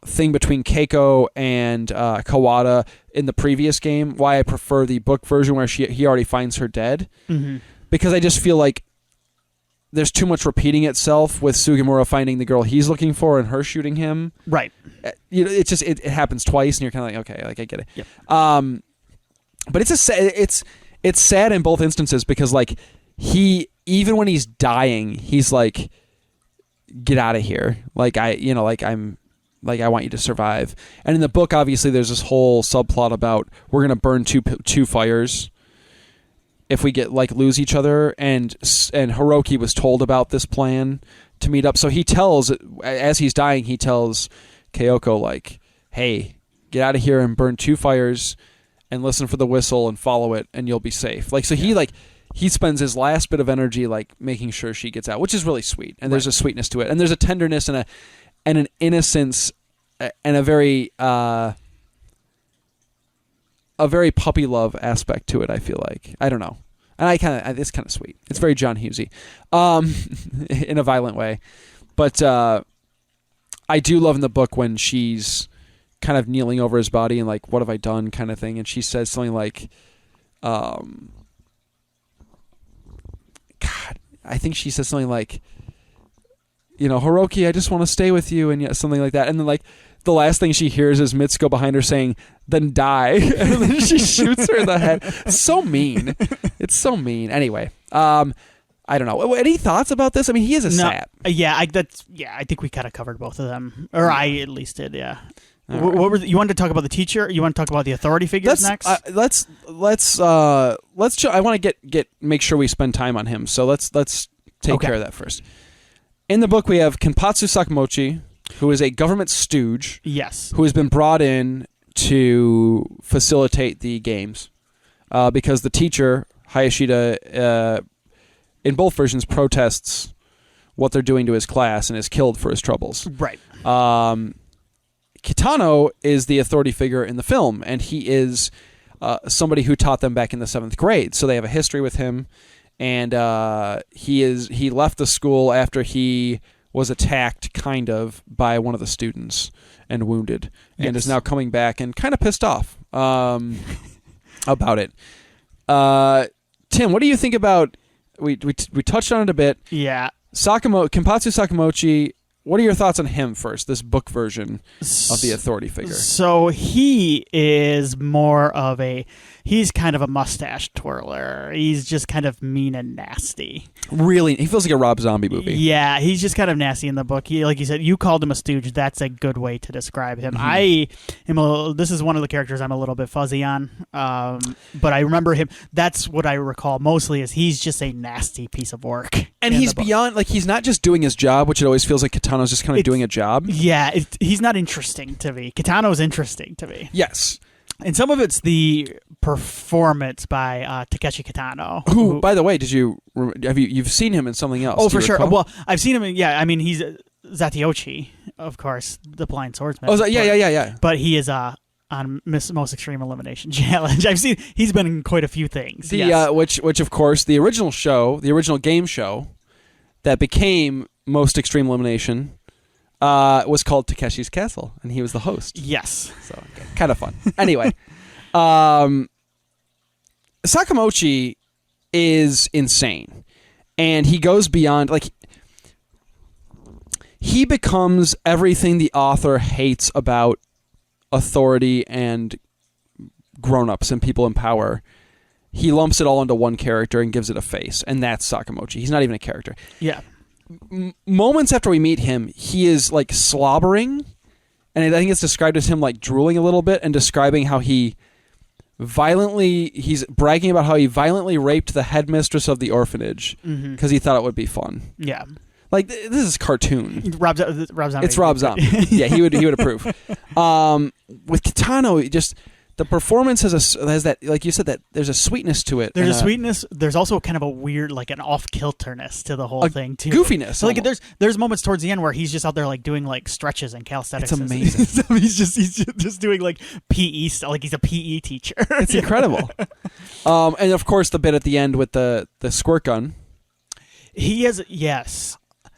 thing between Keiko and Kawada in the previous game. Why I prefer the book version where he already finds her dead. Mm-hmm. Because I just feel like there's too much repeating itself with Sugimura finding the girl he's looking for and her shooting him. Right. It's just it happens twice, and you're kind of like, okay, like I get it. Yep. But it's sad in both instances because like even when he's dying, he's like, "Get out of here!" Like I want you to survive. And in the book, obviously, there's this whole subplot about we're gonna burn two fires if we lose each other, and Hiroki was told about this plan to meet up. So he tells, as he's dying, he tells Kyoko like, "Hey, get out of here and burn two fires, and listen for the whistle and follow it, and you'll be safe." Like, so he he spends his last bit of energy like making sure she gets out, which is really sweet. And there's a sweetness to it, and there's a tenderness and an innocence and a very puppy love aspect to it. I feel like, I don't know, and it's kind of sweet. It's very John Hughesy, in a violent way, but I do love in the book when she's kind of kneeling over his body and like, what have I done, kind of thing, and she says something like, God, I think she says something like, Hiroki, I just want to stay with you, and something like that. And then like the last thing she hears is Mitsuko behind her saying, then die. And then she shoots her in the head. It's so mean. It's so mean. Anyway, I don't know. Any thoughts about this? I mean, he is a sap. Yeah, I think we kind of covered both of them. Or I at least did, yeah. What were you wanted to talk about the teacher? You want to talk about the authority figures next? Let's. I want to make sure we spend time on him. So let's take care of that first. In the book, we have Kenpatsu Mochi, who is a government stooge. Yes. Who has been brought in to facilitate the games, because the teacher Hayashida, in both versions, protests what they're doing to his class and is killed for his troubles. Right. Kitano is the authority figure in the film, and he is somebody who taught them back in the 7th grade. So they have a history with him, and he left the school after he was attacked, kind of, by one of the students and wounded, and is now coming back and kind of pissed off about it. Tim, what do you think about? We touched on it a bit. Yeah. Kenpatsu Sakamochi. What are your thoughts on him first, this book version of the authority figure? So he is more of he's kind of a mustache twirler. He's just kind of mean and nasty. Really? He feels like a Rob Zombie movie. Yeah, he's just kind of nasty in the book. Like you said, you called him a stooge. That's a good way to describe him. Mm-hmm. This is one of the characters I'm a little bit fuzzy on, but I remember him. That's what I recall mostly, is he's just a nasty piece of work. And he's beyond, like, he's not just doing his job, which it always feels like Kitano's just kind of doing a job. Yeah, he's not interesting to me. Kitano's interesting to me. Yes. And some of it's the performance by Takeshi Kitano. Who, by the way, you've seen him in something else? Oh, for sure. Well, I've seen him he's Zatiochi, of course, the blind swordsman. Oh, yeah. But he is on Most Extreme Elimination Challenge. I've seen he's been in quite a few things. Which of course the original game show that became Most Extreme Elimination was called Takeshi's Castle, and he was the host. Yes. So kind of fun. Anyway, Sakamochi is insane, and he goes beyond, like, he becomes everything the author hates about authority and grown-ups and people in power. He lumps it all into one character and gives it a face, and that's Sakamochi. He's not even a character. Yeah. Moments after we meet him, he is like slobbering, and I think it's described as him like drooling a little bit, and describing how he's bragging about how he violently raped the headmistress of the orphanage because he thought it would be fun. Yeah. Like, this is cartoon. Rob Zombie. It's Rob Zombie. Yeah, he would approve. With Kitano, just the performance has that, like you said, that there's a sweetness to it. There's a sweetness. There's also kind of a weird, like, an off-kilterness to the whole thing too. Goofiness. So, like, there's moments towards the end where he's just out there like doing like stretches and calisthenics. It's amazing. So he's just doing like PE stuff, like he's a PE teacher. It's incredible. And of course the bit at the end with the squirt gun. He is, yes.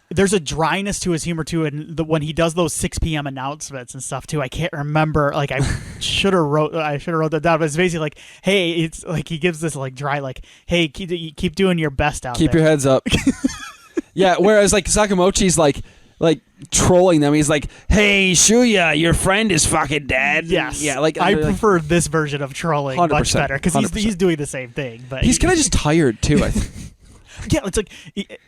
There's a dryness to his humor too, and when he does those 6 p.m. announcements and stuff too, I can't remember. Like, I should have wrote that down. But it's basically like, hey, it's like he gives this like dry, like, hey, keep doing your best out there. Keep your heads up. Yeah. Whereas like Sakamochi's like trolling them. He's like, hey, Shuya, your friend is fucking dead. Yes. Yeah. Like, I prefer this version of trolling 100%, much better, because he's doing the same thing. But he's kind of just tired too, I think. Yeah, it's like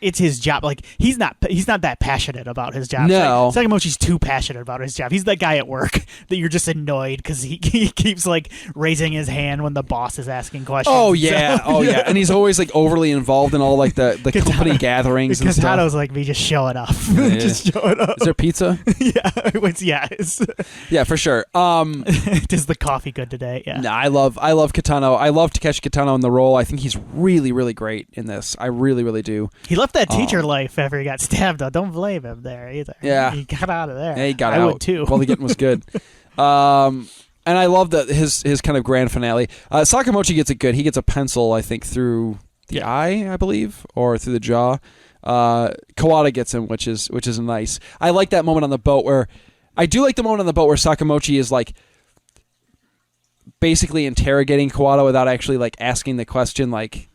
it's his job. Like he's not that passionate about his job. No. Sakamochi's too passionate about his job. He's that guy at work that you're just annoyed because he keeps like raising his hand when the boss is asking questions. Oh yeah, and he's always like overly involved in all like the company gatherings and stuff. Katano's like me, just showing up, Yeah. just showing up. Is there pizza? Yeah, for sure. Is the coffee good today? Yeah. Nah, I love Kitano. I love Takeshi Kitano in the role. I think he's really, really great in this. I really, really do. He left that teacher life after he got stabbed, though. Don't blame him there either. Yeah. He got out of there. Yeah, he got out. I would too. Well, the getting was good. And I love that his kind of grand finale. Sakamochi gets it good. He gets a pencil, I think, through the eye, I believe, or through the jaw. Kawada gets him, which is nice. I like that moment on the boat where Sakamochi is like basically interrogating Kawada without actually like asking the question, like,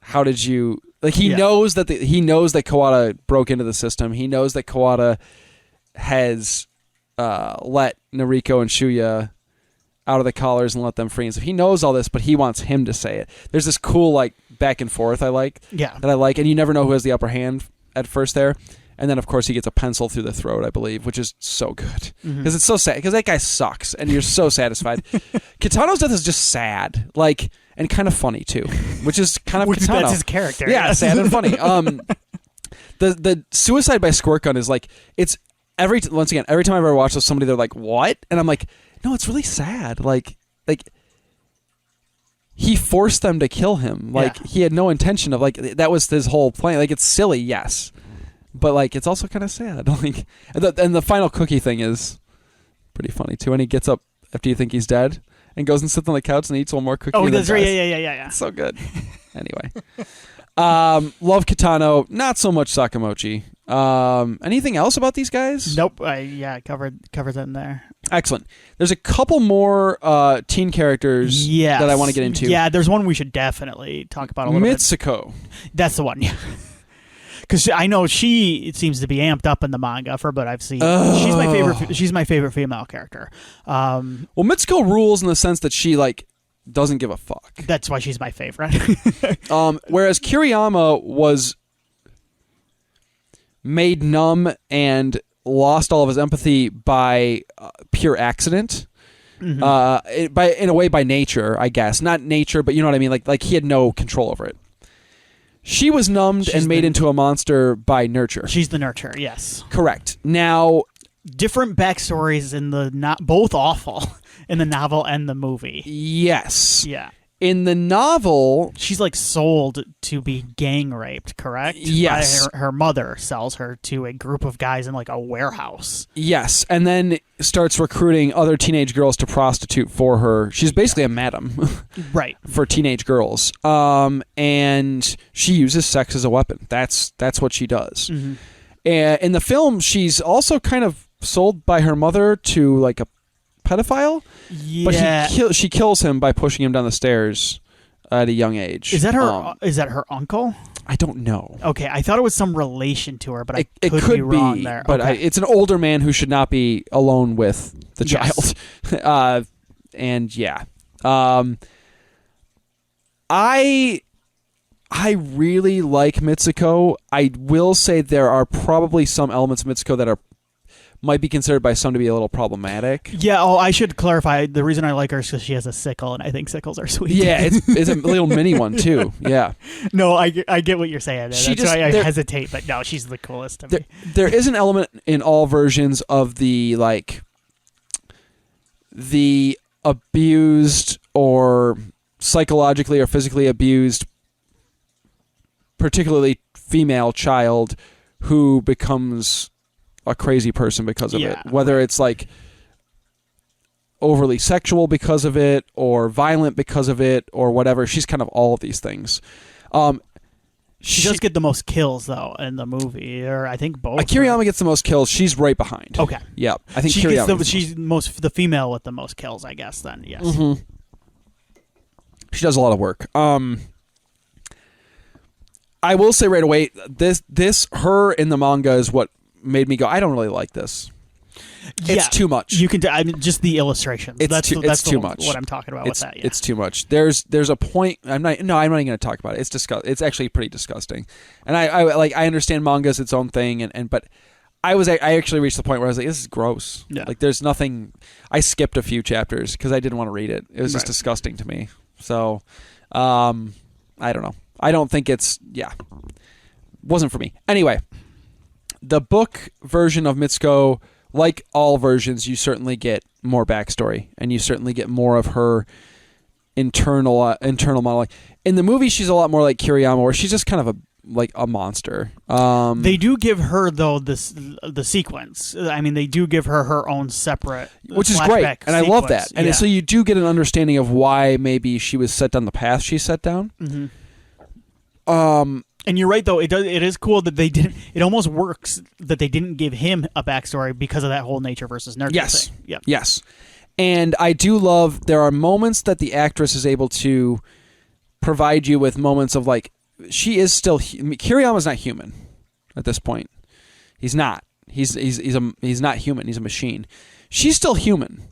how did you like? He knows that Kawada broke into the system. He knows that Kawada has let Noriko and Shuya out of the collars and let them free. And so he knows all this, but he wants him to say it. There's this cool like back and forth that I like, and you never know who has the upper hand at first there. And then, of course, he gets a pencil through the throat, I believe, which is so good. Because it's so sad. Because that guy sucks, and you're so satisfied. Kitano's death is just sad, like, and kind of funny, too, which is kind of Kitano. That's his character. Yeah, sad and funny. The suicide by squirt gun is like, it's every time I've ever watched this, somebody, they're like, what? And I'm like, no, it's really sad. Like he forced them to kill him. Like, he had no intention of, like, that was his whole plan. Like, it's silly, yes. But like it's also kind of sad. Like, and the final cookie thing is pretty funny too. And he gets up after you think he's dead and goes and sits on the couch and eats one more cookie. Oh, and that's right. dies. Yeah. It's so good. Anyway, love Kitano. Not so much Sakamochi. Anything else about these guys? Nope. Covered that in there. Excellent. There's a couple more teen characters that I want to get into. Yeah, there's one we should definitely talk about a little bit. Mitsuko. That's the one. Yeah. Because I know it seems to be amped up in the manga but I've seen she's my favorite. She's my favorite female character. Well, Mitsuko rules in the sense that she like doesn't give a fuck. That's why she's my favorite. Whereas Kiriyama was made numb and lost all of his empathy by pure accident. In a way by nature, I guess. Not nature, but you know what I mean. Like he had no control over it. She was numbed and made into a monster by nurture. She's the nurture, yes. Correct. Now, different backstories in both awful in the novel and the movie. Yes. Yeah. In the novel, she's like sold to be gang raped, correct? Yes. Her mother sells her to a group of guys in like a warehouse. Yes, and then starts recruiting other teenage girls to prostitute for her. She's basically a madam. Right. For teenage girls. And she uses sex as a weapon. That's what she does. And in the film, she's also kind of sold by her mother to like a pedophile. Yeah. But she kills him by pushing him down the stairs at a young age. Is that her? Is that her uncle? I don't know. Okay, I thought it was some relation to her, but it could be wrong there. But okay. It's an older man who should not be alone with the child. And yeah, I really like Mitsuko. I will say there are probably some elements of Mitsuko that might be considered by some to be a little problematic. Yeah, I should clarify. The reason I like her is because she has a sickle, and I think sickles are sweet. Yeah, it's a little mini one, too. Yeah. No, I get what you're saying. That's why I hesitate, but no, she's the coolest to me. There is an element in all versions of the abused or psychologically or physically abused, particularly female child who becomes a crazy person because of it, whether it's like overly sexual because of it or violent because of it or whatever. She's kind of all of these things. She does get the most kills though in the movie, or I think both. Kiriyama gets the most kills. She's right behind. Okay. Yeah, I think she's the female with the most kills, I guess. Then yes. Mm-hmm. She does a lot of work. I will say right away, her in the manga is what made me go, I don't really like this. It's too much. You can. I mean, just the illustrations. That's too much. What I'm talking about with that. Yeah. It's too much. There's a point. I'm not even going to talk about it. It's actually pretty disgusting. And I understand manga's its own thing, but I actually reached the point where I was like, this is gross. Yeah. Like, there's nothing. I skipped a few chapters because I didn't want to read it. It was just disgusting to me. So, I don't know. I don't think wasn't for me. Anyway, the book version of Mitsuko, like all versions, you certainly get more backstory, and you certainly get more of her internal monologue. In the movie, she's a lot more like Kiriyama, where she's just kind of a monster. They do give her, though, the sequence. I mean, they do give her own separate, which is great, and sequence. I love that. And so you do get an understanding of why maybe she was set down the path she set down. Mm-hmm. And you're right, though. It is cool that they didn't. It almost works that they didn't give him a backstory because of that whole nature versus nurture thing. Yeah. Yes. And I do love there are moments that the actress is able to provide you with moments of like she is still Kiriyama's not human at this point. He's not. He's not human. He's a machine. She's still human,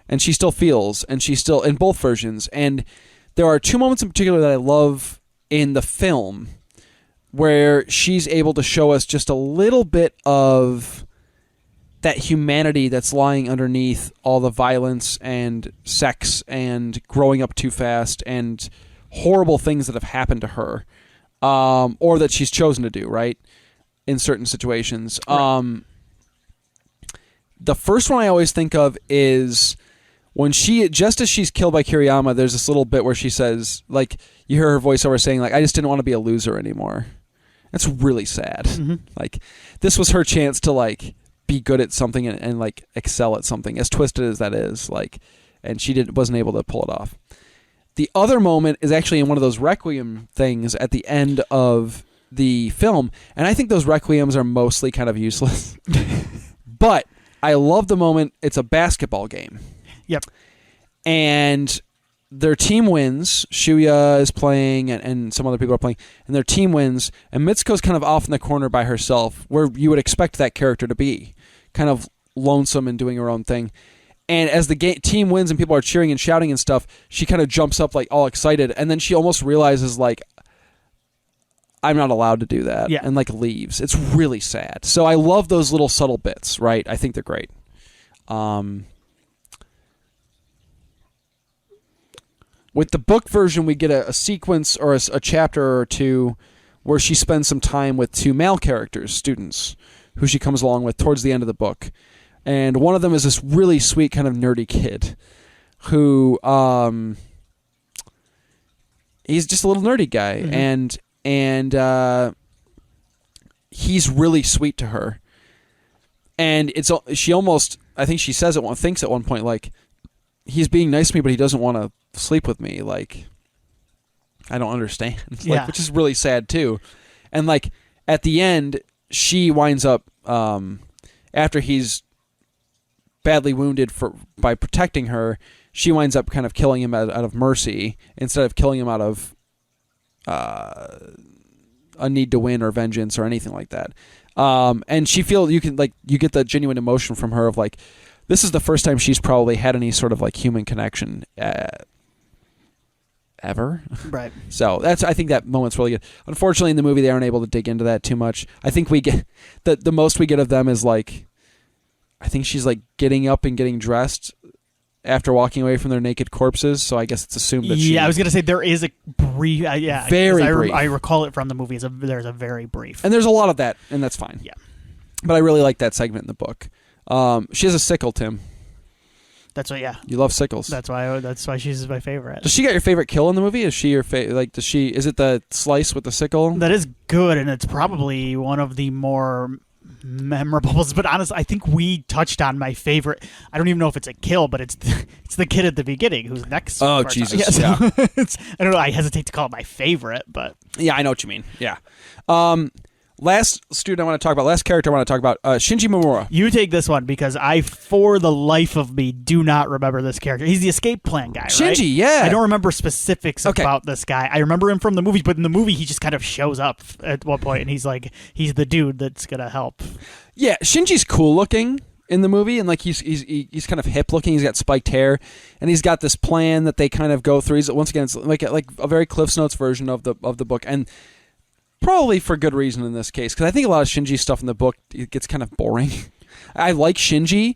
and she still feels, and she's still in both versions. And there are two moments in particular that I love in the film, where she's able to show us just a little bit of that humanity that's lying underneath all the violence and sex and growing up too fast and horrible things that have happened to her, or that she's chosen to do, right, in certain situations. Right. The first one I always think of is when just as she's killed by Kiriyama, there's this little bit where she says, like, you hear her voiceover saying, like, I just didn't want to be a loser anymore. That's really sad. Mm-hmm. Like, this was her chance to, like, be good at something and like, excel at something, as twisted as that is. Like, and she wasn't able to pull it off. The other moment is actually in one of those Requiem things at the end of the film, and I think those Requiems are mostly kind of useless. But I love the moment. It's a basketball game. Yep. And their team wins. Shuya is playing, and some other people are playing, and their team wins. And Mitsuko's kind of off in the corner by herself, where you would expect that character to be, kind of lonesome and doing her own thing. And as the team wins and people are cheering and shouting and stuff, she kind of jumps up like all excited, and then she almost realizes like, I'm not allowed to do that, and like leaves. It's really sad. So I love those little subtle bits, right? I think they're great. With the book version, we get a sequence or a chapter or two where she spends some time with two male characters, students, who she comes along with towards the end of the book. And one of them is this really sweet kind of nerdy kid who he's just a little nerdy guy. Mm-hmm. And he's really sweet to her. And she almost, I think she thinks at one point, like, he's being nice to me, but he doesn't want to sleep with me. Like, I don't understand. Like, which is really sad too. And like at the end, she winds up after he's badly wounded by protecting her, she winds up kind of killing him out of mercy instead of killing him out of a need to win or vengeance or anything like that. And she feels you get the genuine emotion from her of like, this is the first time she's probably had any sort of like human connection ever. Right. So I think that moment's really good. Unfortunately, in the movie, they aren't able to dig into that too much. I think we get the most we get of them is like, I think she's like getting up and getting dressed after walking away from their naked corpses. So I guess it's assumed that I was going to say there is a brief, very brief. I recall it from the movie. There's a very brief, and there's a lot of that, and that's fine. Yeah. But I really like that segment in the book. She has a sickle, Tim. That's what. Yeah. You love sickles. That's why she's my favorite. Does she get your favorite kill in the movie? Is she your favorite? Like, is it the slice with the sickle? That is good, and it's probably one of the more memorable. But honestly, I think we touched on my favorite. I don't even know if it's a kill, but it's the kid at the beginning who's next. Oh, Jesus. Yeah. I don't know. I hesitate to call it my favorite, but yeah, I know what you mean. Yeah. Last character I want to talk about, Shinji Mora. You take this one because I, for the life of me, do not remember this character. He's the escape plan guy, right? Shinji, yeah. I don't remember specifics about this guy. I remember him from the movies, but in the movie, he just kind of shows up at one point, and he's the dude that's going to help. Yeah, Shinji's cool looking in the movie, and like he's kind of hip looking. He's got spiked hair, and he's got this plan that they kind of go through. He's once again it's like a very Cliff's Notes version of the book, and probably for good reason in this case, because I think a lot of Shinji's stuff in the book it gets kind of boring. I like Shinji.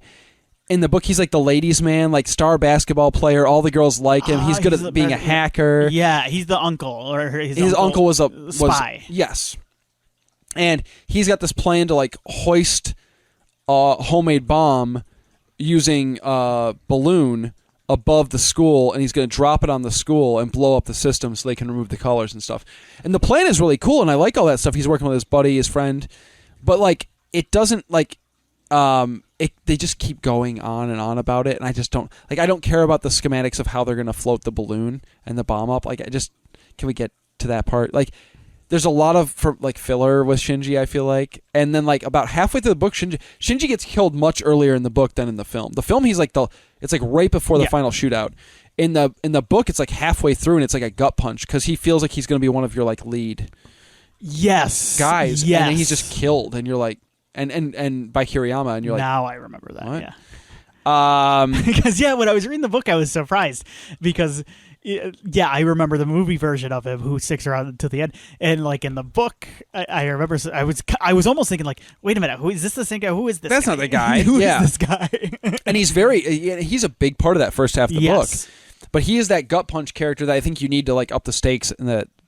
In the book, he's like the ladies' man, like star basketball player. All the girls like him. He's good at being a hacker. Yeah, he's the uncle, or his uncle was a spy. Yes, and he's got this plan to like hoist a homemade bomb using a balloon above the school, and he's going to drop it on the school and blow up the system so they can remove the colors and stuff. And the plan is really cool, and I like all that stuff. He's working with his buddy, his friend, but like it doesn't like. They just keep going on and on about it, and I just don't like. I don't care about the schematics of how they're going to float the balloon and the bomb up. Like, can we get to that part? Like, there's a lot of filler with Shinji, I feel like, and then like about halfway through the book, Shinji gets killed much earlier in the book than in the film. The film, he's like it's like right before the final shootout. In the book, it's like halfway through, and it's like a gut punch because he feels like he's going to be one of your like lead guys, and then he's just killed, and you're like. And by Kiriyama, and you're like, now I remember that. What? Yeah. Because when I was reading the book, I was surprised because I remember the movie version of him who sticks around until the end, and like in the book, I remember I was almost thinking like, wait a minute, who is this? The same guy? Who is this? That's guy? not the guy. Who is this guy? And he's a big part of that first half of the book. But he is that gut punch character that I think you need to like up the stakes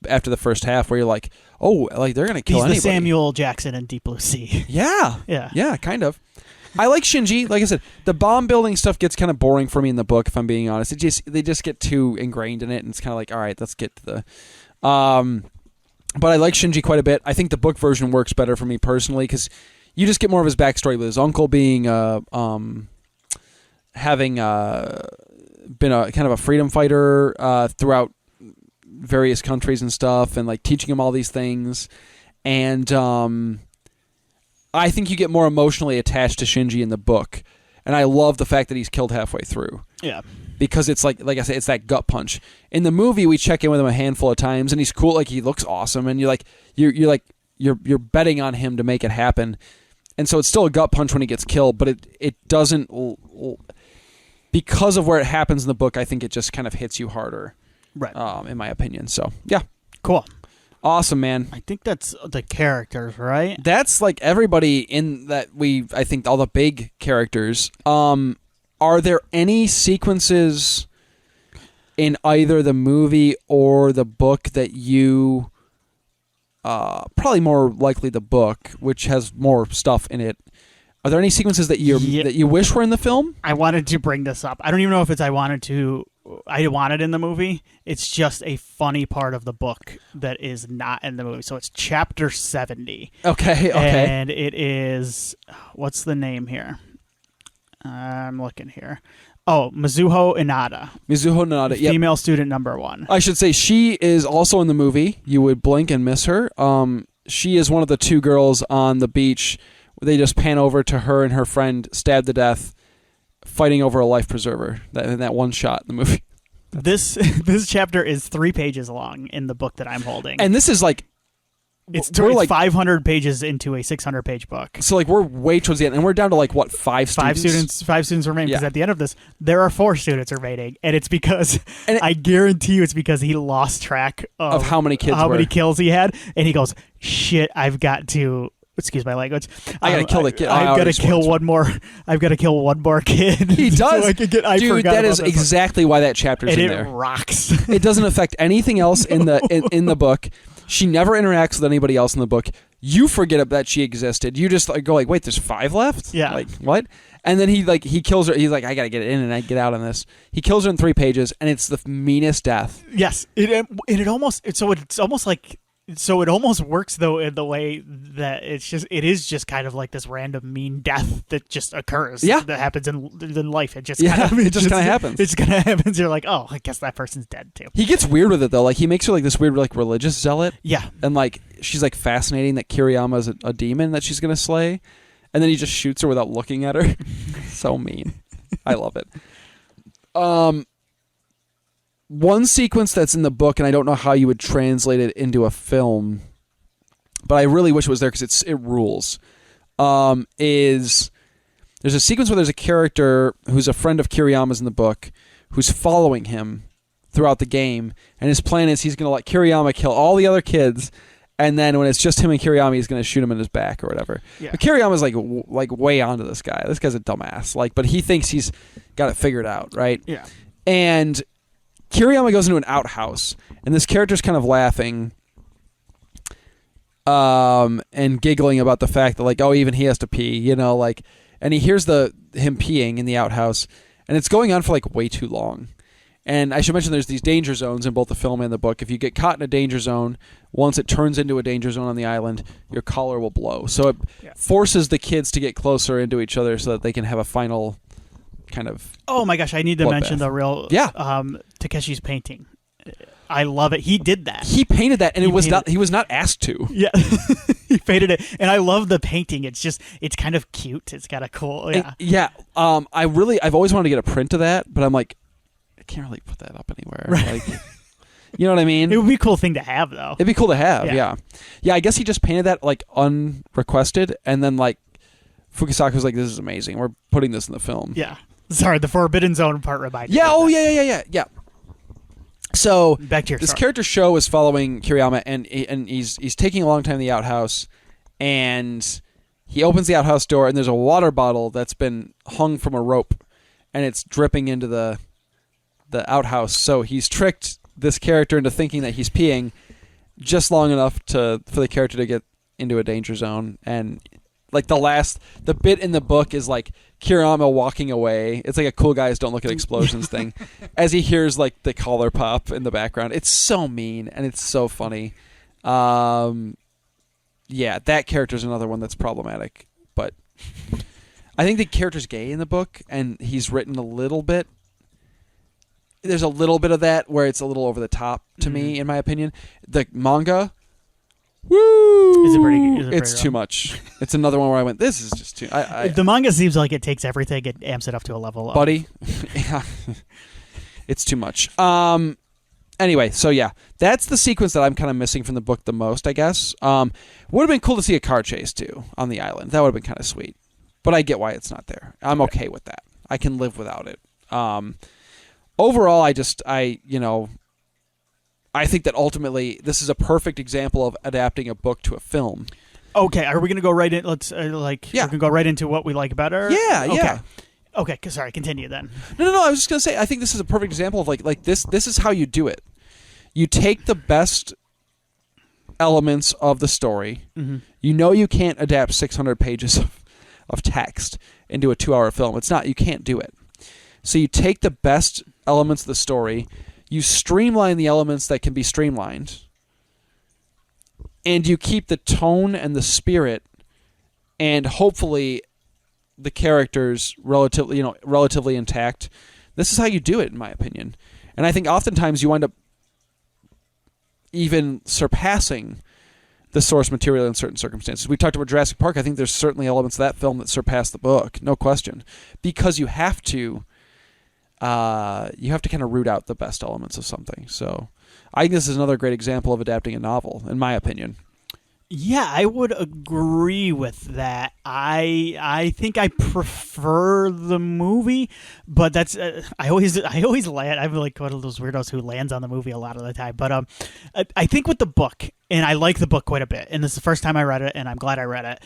after the first half, where you're like, oh, like they're gonna kill anybody. He's the Samuel Jackson in Deep Blue Sea. Yeah, kind of. I like Shinji. Like I said, the bomb building stuff gets kind of boring for me in the book, if I'm being honest. They just get too ingrained in it, and it's kind of like, all right, let's get to the. But I like Shinji quite a bit. I think the book version works better for me personally because you just get more of his backstory with his uncle being having been a kind of a freedom fighter throughout various countries and stuff, and like teaching him all these things, and I think you get more emotionally attached to Shinji in the book, and I love the fact that he's killed halfway through. Yeah, because it's like I said, it's that gut punch. In the movie, we check in with him a handful of times, and he's cool. Like he looks awesome, and you're betting on him to make it happen, and so it's still a gut punch when he gets killed, but it doesn't. Because of where it happens in the book, I think it just kind of hits you harder, right? In my opinion. So, yeah. Cool. Awesome, man. I think that's the characters, right? That's like everybody in that I think all the big characters. Are there any sequences in either the movie or the book that you, probably more likely the book, which has more stuff in it, are there any sequences that you wish were in the film? I wanted to bring this up. I don't even know if it's I want it in the movie. It's just a funny part of the book that is not in the movie. So it's chapter 70. Okay. And it is, what's the name here? I'm looking here. Oh, Mizuho Inada. Yep. Female student number 1. I should say she is also in the movie. You would blink and miss her. She is one of the 2 girls on the beach. They just pan over to her and her friend stabbed to death, fighting over a life preserver. That one shot in the movie. This chapter is 3 pages long in the book that I'm holding, and this is like it's 500 pages into a 600-page book. So like we're way towards the end, and we're down to like what 5 students? 5 students remaining. Because at the end of this, there are 4 students remaining, and it's because I guarantee you, it's because he lost track of how many many kills he had, and he goes, "Shit, I've got to." Excuse my language. I gotta kill the kid. I've got to kill one more. I've got to kill one more kid. He does. So I can get. Dude, that is exactly why that chapter's in there. And it rocks. It doesn't affect anything else in the in the book. She never interacts with anybody else in the book. You forget that she existed. You just go like, wait, there's 5 left. Yeah. Like what? And then he kills her. He's like, I gotta get in and I get out on this. He kills her in 3 pages, and it's the meanest death. Yes. It almost works though in the way that it is just kind of like this random mean death that just occurs. Yeah. That happens in life. It just kind of happens. It just kind of happens. You're like, oh, I guess that person's dead too. He gets weird with it though. Like he makes her like this weird like religious zealot. Yeah. And like she's like fascinating that Kiriyama is a demon that she's gonna slay, and then he just shoots her without looking at her. So mean. I love it. One sequence that's in the book, and I don't know how you would translate it into a film, but I really wish it was there because it rules. Is There's a sequence where there's a character who's a friend of Kiriyama's in the book who's following him throughout the game, and his plan is he's going to let Kiriyama kill all the other kids, and then when it's just him and Kiriyama, he's going to shoot him in his back or whatever. Yeah. But Kiriyama's like way onto this guy. This guy's a dumbass. But he thinks he's got it figured out, right? Yeah. And Kiriyama goes into an outhouse, and this character's kind of laughing and giggling about the fact that even he has to pee, and he hears him peeing in the outhouse, and it's going on for way too long. And I should mention there's these danger zones in both the film and the book. If you get caught in a danger zone, once it turns into a danger zone on the island, your collar will blow. So it forces the kids to get closer into each other so that they can have a final kind of... Oh my gosh, I need to mention the real Takeshi's painting. I love it. He did that. He painted that, and he was not asked to. Yeah. He painted it, and I love the painting. It's kind of cute. It's got a cool... Yeah. I've always wanted to get a print of that, but I'm like, I can't really put that up anywhere. Right. You know what I mean? It would be a cool thing to have, though. It'd be cool to have, yeah. Yeah, I guess he just painted that, unrequested, and then, Fukasaka was like, this is amazing. We're putting this in the film. Yeah. Sorry, the Forbidden Zone part reminded me. Yeah, yeah. So, back to your this character Sho is following Kiriyama, and he's taking a long time in the outhouse, and he opens the outhouse door, and there's a water bottle that's been hung from a rope, and it's dripping into the outhouse. So he's tricked this character into thinking that he's peeing just long enough for the character to get into a danger zone. And the bit in the book is Kiriyama walking away. It's a cool guys don't look at explosions thing as he hears the collar pop in the background. It's so mean and it's so funny. Yeah, that character's another one that's problematic, but I think the character's gay in the book, and he's written a little bit. There's a little bit of that where it's a little over the top to me, in my opinion. The manga, woo! It's too much. It's another one where I went, this is just too... the manga seems like it takes everything and amps it up to a level. Buddy, yeah, it's too much. Anyway, so yeah, that's the sequence that I'm kind of missing from the book the most, I guess. Would have been cool to see a car chase, too, on the island. That would have been kind of sweet. But I get why it's not there. I'm okay with that. I can live without it. Overall, I think that ultimately this is a perfect example of adapting a book to a film. Okay, are we going to go right in? Let's we're going to go right into what we like better. Yeah. Okay, sorry. Continue then. No. I was just going to say I think this is a perfect example of like this. This is how you do it. You take the best elements of the story. Mm-hmm. You can't adapt 600 pages of text into a 2-hour film. You can't do it. So you take the best elements of the story, you streamline the elements that can be streamlined, and you keep the tone and the spirit and hopefully the characters relatively intact. This is how you do it, in my opinion. And I think oftentimes you wind up even surpassing the source material in certain circumstances. We talked about Jurassic Park. I think there's certainly elements of that film that surpass the book, no question, because you have to kind of root out the best elements of something. So I think this is another great example of adapting a novel, in my opinion. Yeah, I would agree with that. I think I prefer the movie, but that's I always land. I'm like one of those weirdos who lands on the movie a lot of the time. But I think with the book, and I like the book quite a bit, and this is the first time I read it, and I'm glad I read it.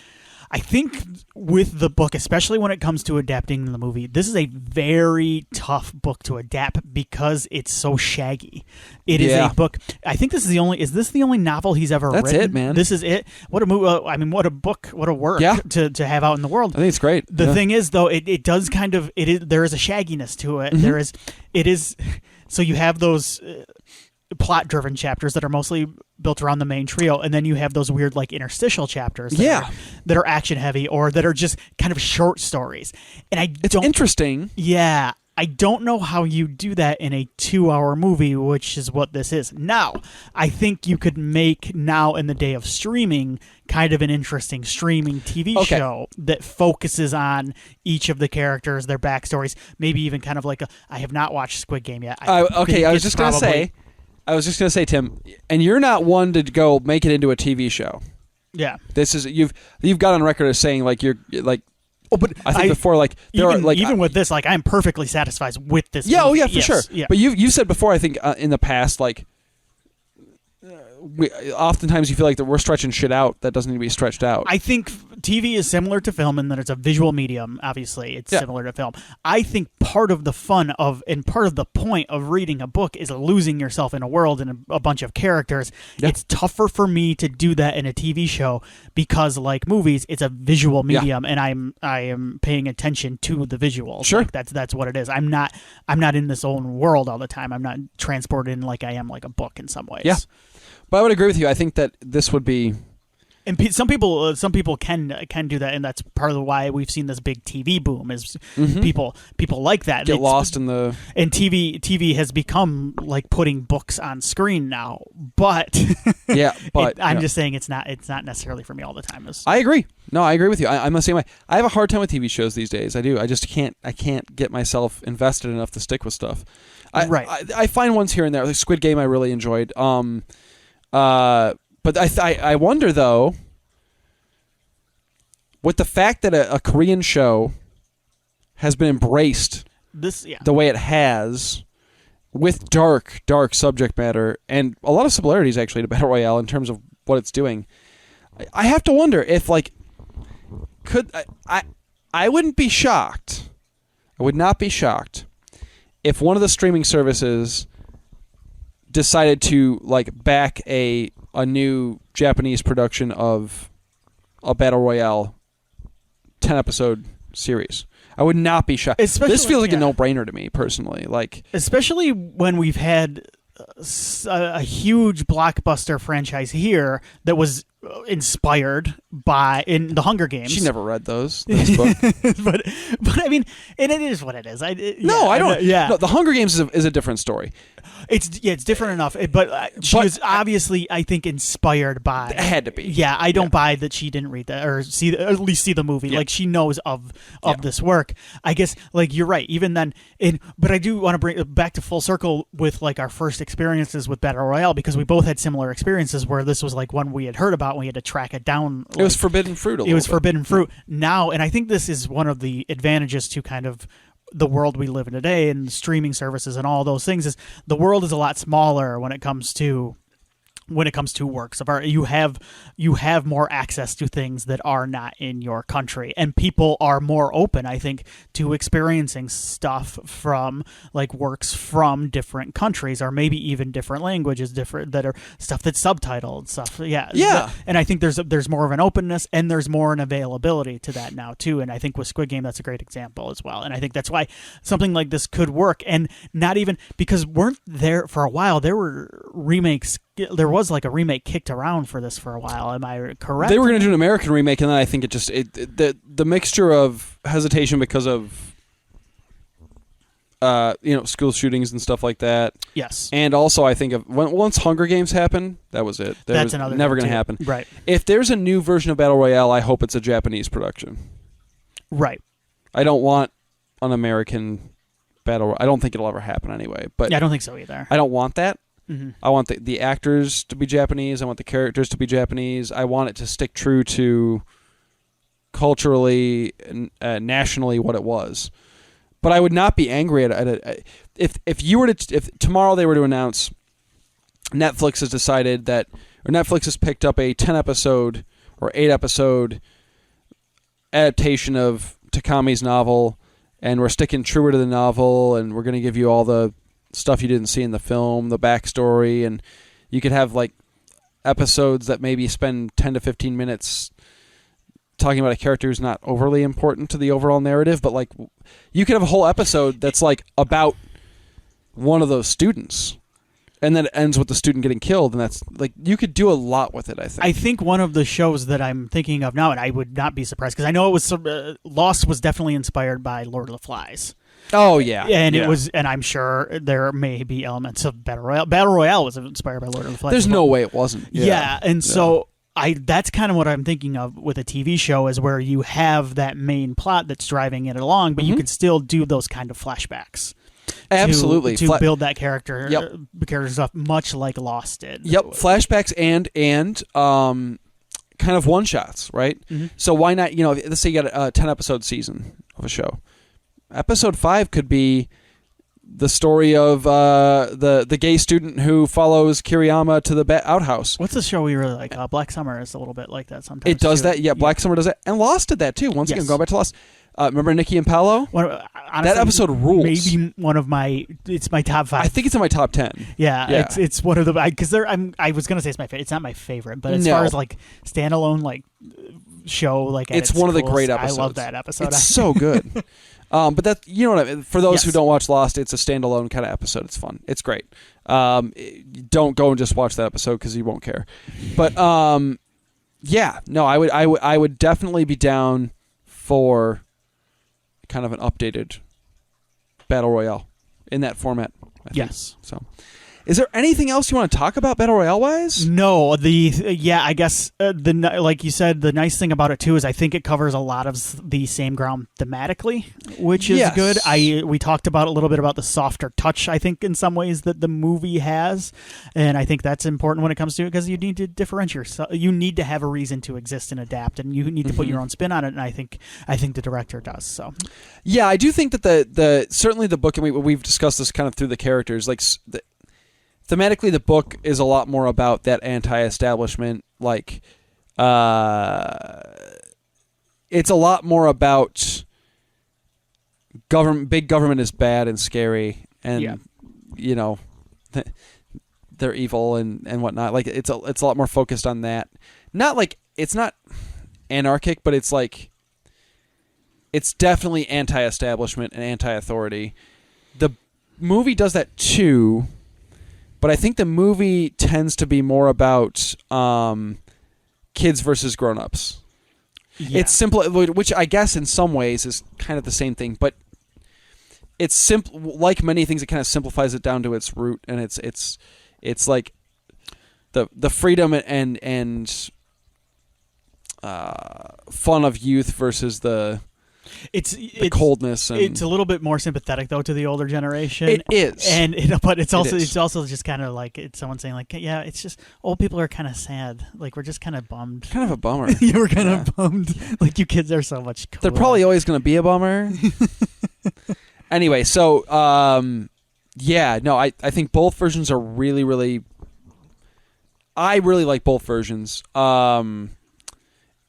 I think with the book, especially when it comes to adapting the movie, this is a very tough book to adapt because it's so shaggy. It is a book. I think this is is this the only novel he's ever written? That's it, man. This is it. What a movie. What a book. What a work to have out in the world. I think it's great. The thing is, though, it does kind of, there is a shagginess to it. Mm-hmm. So you have those plot-driven chapters that are mostly built around the main trio, and then you have those weird interstitial chapters that are action-heavy or that are just kind of short stories. And it's interesting. Yeah. I don't know how you do that in a 2-hour movie, which is what this is. Now, I think you could make now in the day of streaming kind of an interesting streaming TV show that focuses on each of the characters, their backstories, maybe even kind of I have not watched Squid Game yet. I was just going to say, Tim, and you're not one to go make it into a TV show. Yeah. This is you've got on record as saying you're Oh, but I think before, like, there even, are like even with this, like, I'm perfectly satisfied with this. Yeah, movie. oh yeah, for Yes, sure. Yeah. But you said before, I think in the past, like, oftentimes you feel like that we're stretching shit out that doesn't need to be stretched out. I think TV is similar to film in that it's a visual medium. Obviously, it's similar to film. I think part of the fun of and part of the point of reading a book is losing yourself in a world and a bunch of characters. Yeah. It's tougher for me to do that in a TV show because, like movies, it's a visual medium, and I am paying attention to the visuals. Sure, like, that's what it is. I'm not in this own world all the time. I'm not transported in like I am like a book in some ways. Yeah. But I would agree with you. I think that this would be, and some people can do that, and that's part of why we've seen this big TV boom. Is people like that get lost in the and TV has become like putting books on screen now. But I'm just saying it's not necessarily for me all the time. I agree. No, I agree with you. I'm the same way. I have a hard time with TV shows these days. I do. I just can't get myself invested enough to stick with stuff. I find ones here and there. Like Squid Game, I really enjoyed. But I wonder, though, with the fact that a Korean show has been embraced the way it has, with dark subject matter, and a lot of similarities, actually, to Battle Royale in terms of what it's doing, I have to wonder if, like, I wouldn't be shocked. I would not be shocked if one of the streaming services decided to like back a new Japanese production of a Battle Royale 10-episode series. I would not be shocked. This feels like a no-brainer to me personally. Like, especially when we've had a huge blockbuster franchise here that was inspired by in the Hunger Games. She never read those books. but I mean, and it is what it is. I don't. No, the Hunger Games is a different story. It's different enough, but she was obviously, I think, inspired by. It had to be. Yeah, I don't buy that she didn't read that or at least see the movie. Yeah. Like she knows of this work. I guess, like you're right. Even then, but I do want to bring it back to full circle with like our first experiences with Battle Royale, because we both had similar experiences where this was like one we had heard about and we had to track it down. It was forbidden fruit. Forbidden fruit now, and I think this is one of the advantages to kind of the world we live in today and streaming services and all those things is the world is a lot smaller when it comes to works of art. You have more access to things that are not in your country, and people are more open, I think, to experiencing stuff from like works from different countries or maybe even different languages, that are stuff that's subtitled stuff. Yeah. And I think there's more of an openness and there's more an availability to that now too. And I think with Squid Game, that's a great example as well. And I think that's why something like this could work, and not even because weren't there for a while. There were remakes. There was like a remake kicked around for this for a while. Am I correct? They were going to do an American remake, and then I think the mixture of hesitation because of school shootings and stuff like that. Yes, and also I think once Hunger Games happened, that was it. That's another never going to happen. Right. If there's a new version of Battle Royale, I hope it's a Japanese production. Right. I don't want an American Battle. I don't think it'll ever happen anyway. But I don't think so either. I don't want that. Mm-hmm. I want the actors to be Japanese. I want the characters to be Japanese. I want it to stick true to culturally and nationally what it was. But I would not be angry at it. If tomorrow they were to announce Netflix has decided that, or Netflix has picked up a 10-episode or 8-episode adaptation of Takami's novel, and we're sticking truer to the novel, and we're going to give you all the stuff you didn't see in the film, the backstory, and you could have like episodes that maybe spend 10 to 15 minutes talking about a character who's not overly important to the overall narrative, but like you could have a whole episode that's like about one of those students, and then it ends with the student getting killed, and that's like you could do a lot with it. I think one of the shows that I'm thinking of now, and I would not be surprised because I know it was Lost was definitely inspired by Lord of the Flies. Oh yeah, and it was, and I'm sure there may be elements of Battle Royale. Battle Royale was inspired by Lord of the Flies. There's no way it wasn't. Yeah, and so that's kind of what I'm thinking of with a TV show, is where you have that main plot that's driving it along, but you can still do those kind of flashbacks. Absolutely, to build that character stuff, much like Lost did. Yep, flashbacks and kind of one-shots, right? Mm-hmm. So why not, let's say you got a 10-episode season of a show. Episode 5 could be the story of the gay student who follows Kiriyama to the outhouse. What's the show we really like? Black Summer is a little bit like that sometimes. It does too. that, yeah. Black Summer does that. And Lost did that, too. Once again, going back to Lost. Remember Nikki and Paolo? Honestly, that episode rules. Maybe one of it's my top 5. I think it's in my top 10. Yeah. It's one of the, because I was gonna say it's my favorite. It's not my favorite, but as far as like standalone like show, like it's one of the great episodes. I love that episode. It's so good. But that, you know what I mean. For those who don't watch Lost, it's a standalone kind of episode. It's fun. It's great. Don't go and just watch that episode because you won't care. But I would definitely be down for kind of an updated Battle Royale in that format. I think. So, is there anything else you want to talk about Battle Royale wise? No, I guess like you said, the nice thing about it too is I think it covers a lot of the same ground thematically, which is good. We talked about a little bit about the softer touch, I think, in some ways that the movie has, and I think that's important when it comes to it because you need to differentiate yourself. You need to have a reason to exist and adapt, and you need to put your own spin on it. And I think the director does. So, yeah, I do think that the certainly the book, and we've discussed this kind of through the characters, like. Thematically, the book is a lot more about that anti-establishment. Like, it's a lot more about government. Big government is bad and scary, and they're evil and whatnot. Like, it's a lot more focused on that. Not like it's not anarchic, but it's like it's definitely anti-establishment and anti-authority. The movie does that too. But I think the movie tends to be more about kids versus grown-ups. Yeah. It's simple, which I guess in some ways is kind of the same thing, but it's simple. Like many things, it kind of simplifies it down to its root, and it's like the freedom and fun of youth versus the coldness. And it's a little bit more sympathetic though to the older generation. It is, but it's also just kind of like it's someone saying like, yeah, it's just old people are kind of sad. Like we're just kind of bummed. Kind of a bummer. You were kind of bummed. Like you kids are so much cooler. They're probably always going to be a bummer. Anyway, so I think both versions are really, really. I really like both versions.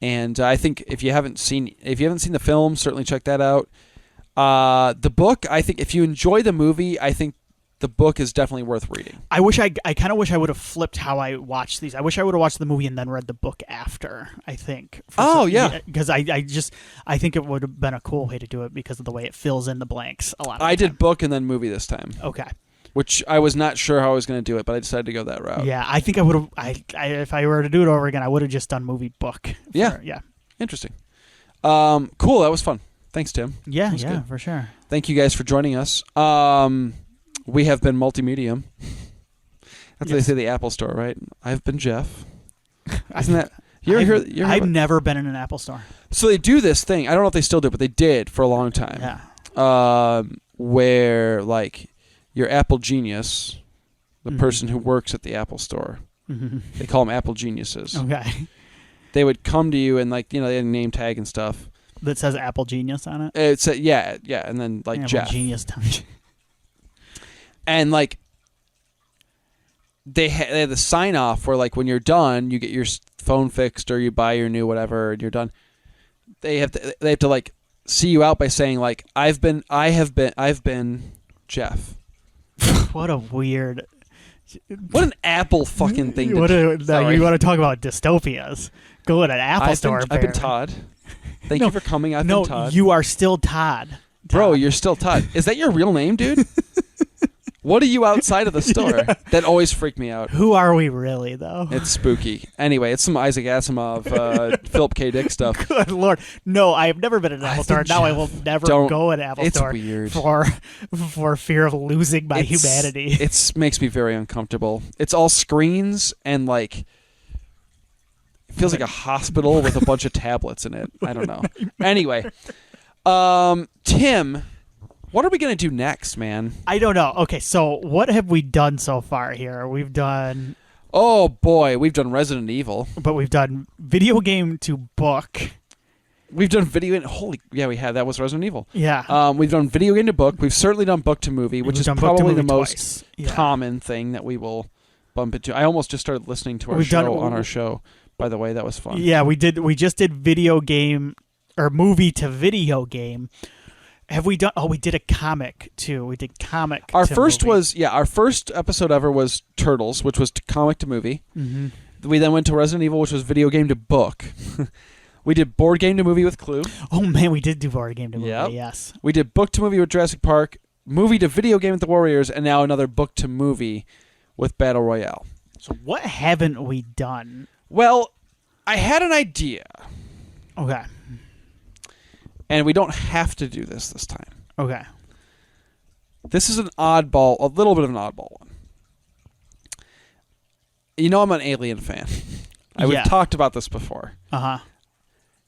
And I think if you haven't seen the film, certainly check that out. The book, I think if you enjoy the movie, I think the book is definitely worth reading. I kind of wish I would have flipped how I watched these. I wish I would have watched the movie and then read the book after, I think. Because I think it would have been a cool way to do it because of the way it fills in the blanks a lot of the time. I did book and then movie this time. Okay. Which I was not sure how I was going to do it, but I decided to go that route. Yeah, I think I would have. If I were to do it over again, I would have just done movie book. Yeah. Interesting. Cool. That was fun. Thanks, Tim. Yeah, good. For sure. Thank you guys for joining us. We have been Multimedium. That's what they say the Apple Store, right? I've been Jeff. Isn't that? I've never been in an Apple Store. So they do this thing. I don't know if they still do, but they did for a long time. Yeah. Where like. Your Apple Genius, the person who works at the Apple Store, they call them Apple Geniuses. Okay. They would come to you and they had a name tag and stuff. That says Apple Genius on it? It's yeah, and then like Apple Jeff. Genius time. And like they have the sign off where like when you're done, you get your phone fixed or you buy your new whatever and you're done. They have to like see you out by saying like I've been Jeff. What a weird... What an Apple fucking thing to do. You want to talk about dystopias. Go to an Apple Store. I've been Todd. Thank you for coming. I've been Todd. You are still Todd. Bro, you're still Todd. Is that your real name, dude? What are you outside of the store? Yeah. That always freaked me out. Who are we really, though? It's spooky. Anyway, it's some Isaac Asimov, Philip K. Dick stuff. Good Lord. No, I have never been in an Apple Store. Now I will never go in an Apple Store. It's weird. For fear of losing my humanity. It makes me very uncomfortable. It's all screens and like... It feels like a hospital with a bunch of tablets in it. I don't know. Anyway. Tim... What are we going to do next, man? I don't know. Okay, so what have we done so far here? We've done... Oh boy, we've done Resident Evil. But we've done video game to book. We've done video game. We had. That was Resident Evil. Yeah. We've done video game to book. We've certainly done book to movie, which is probably the most common thing that we will bump into. I almost just started listening to our show on our show. By the way, that was fun. Yeah, we did. We just did video game or movie to video game. Have we done? Oh, we did a comic too. We did comic. Our to first movie. our first episode ever was Turtles, which was comic to movie. Mm-hmm. We then went to Resident Evil, which was video game to book. We did board game to movie with Clue. Oh man, we did do board game to movie. Yep. Yes. We did book to movie with Jurassic Park, movie to video game with the Warriors, and now another book to movie with Battle Royale. So what haven't we done? Well, I had an idea. Okay. And we don't have to do this time. Okay. This is an oddball, a little bit of an oddball one. You know I'm an Alien fan. We've talked about this before. Uh-huh.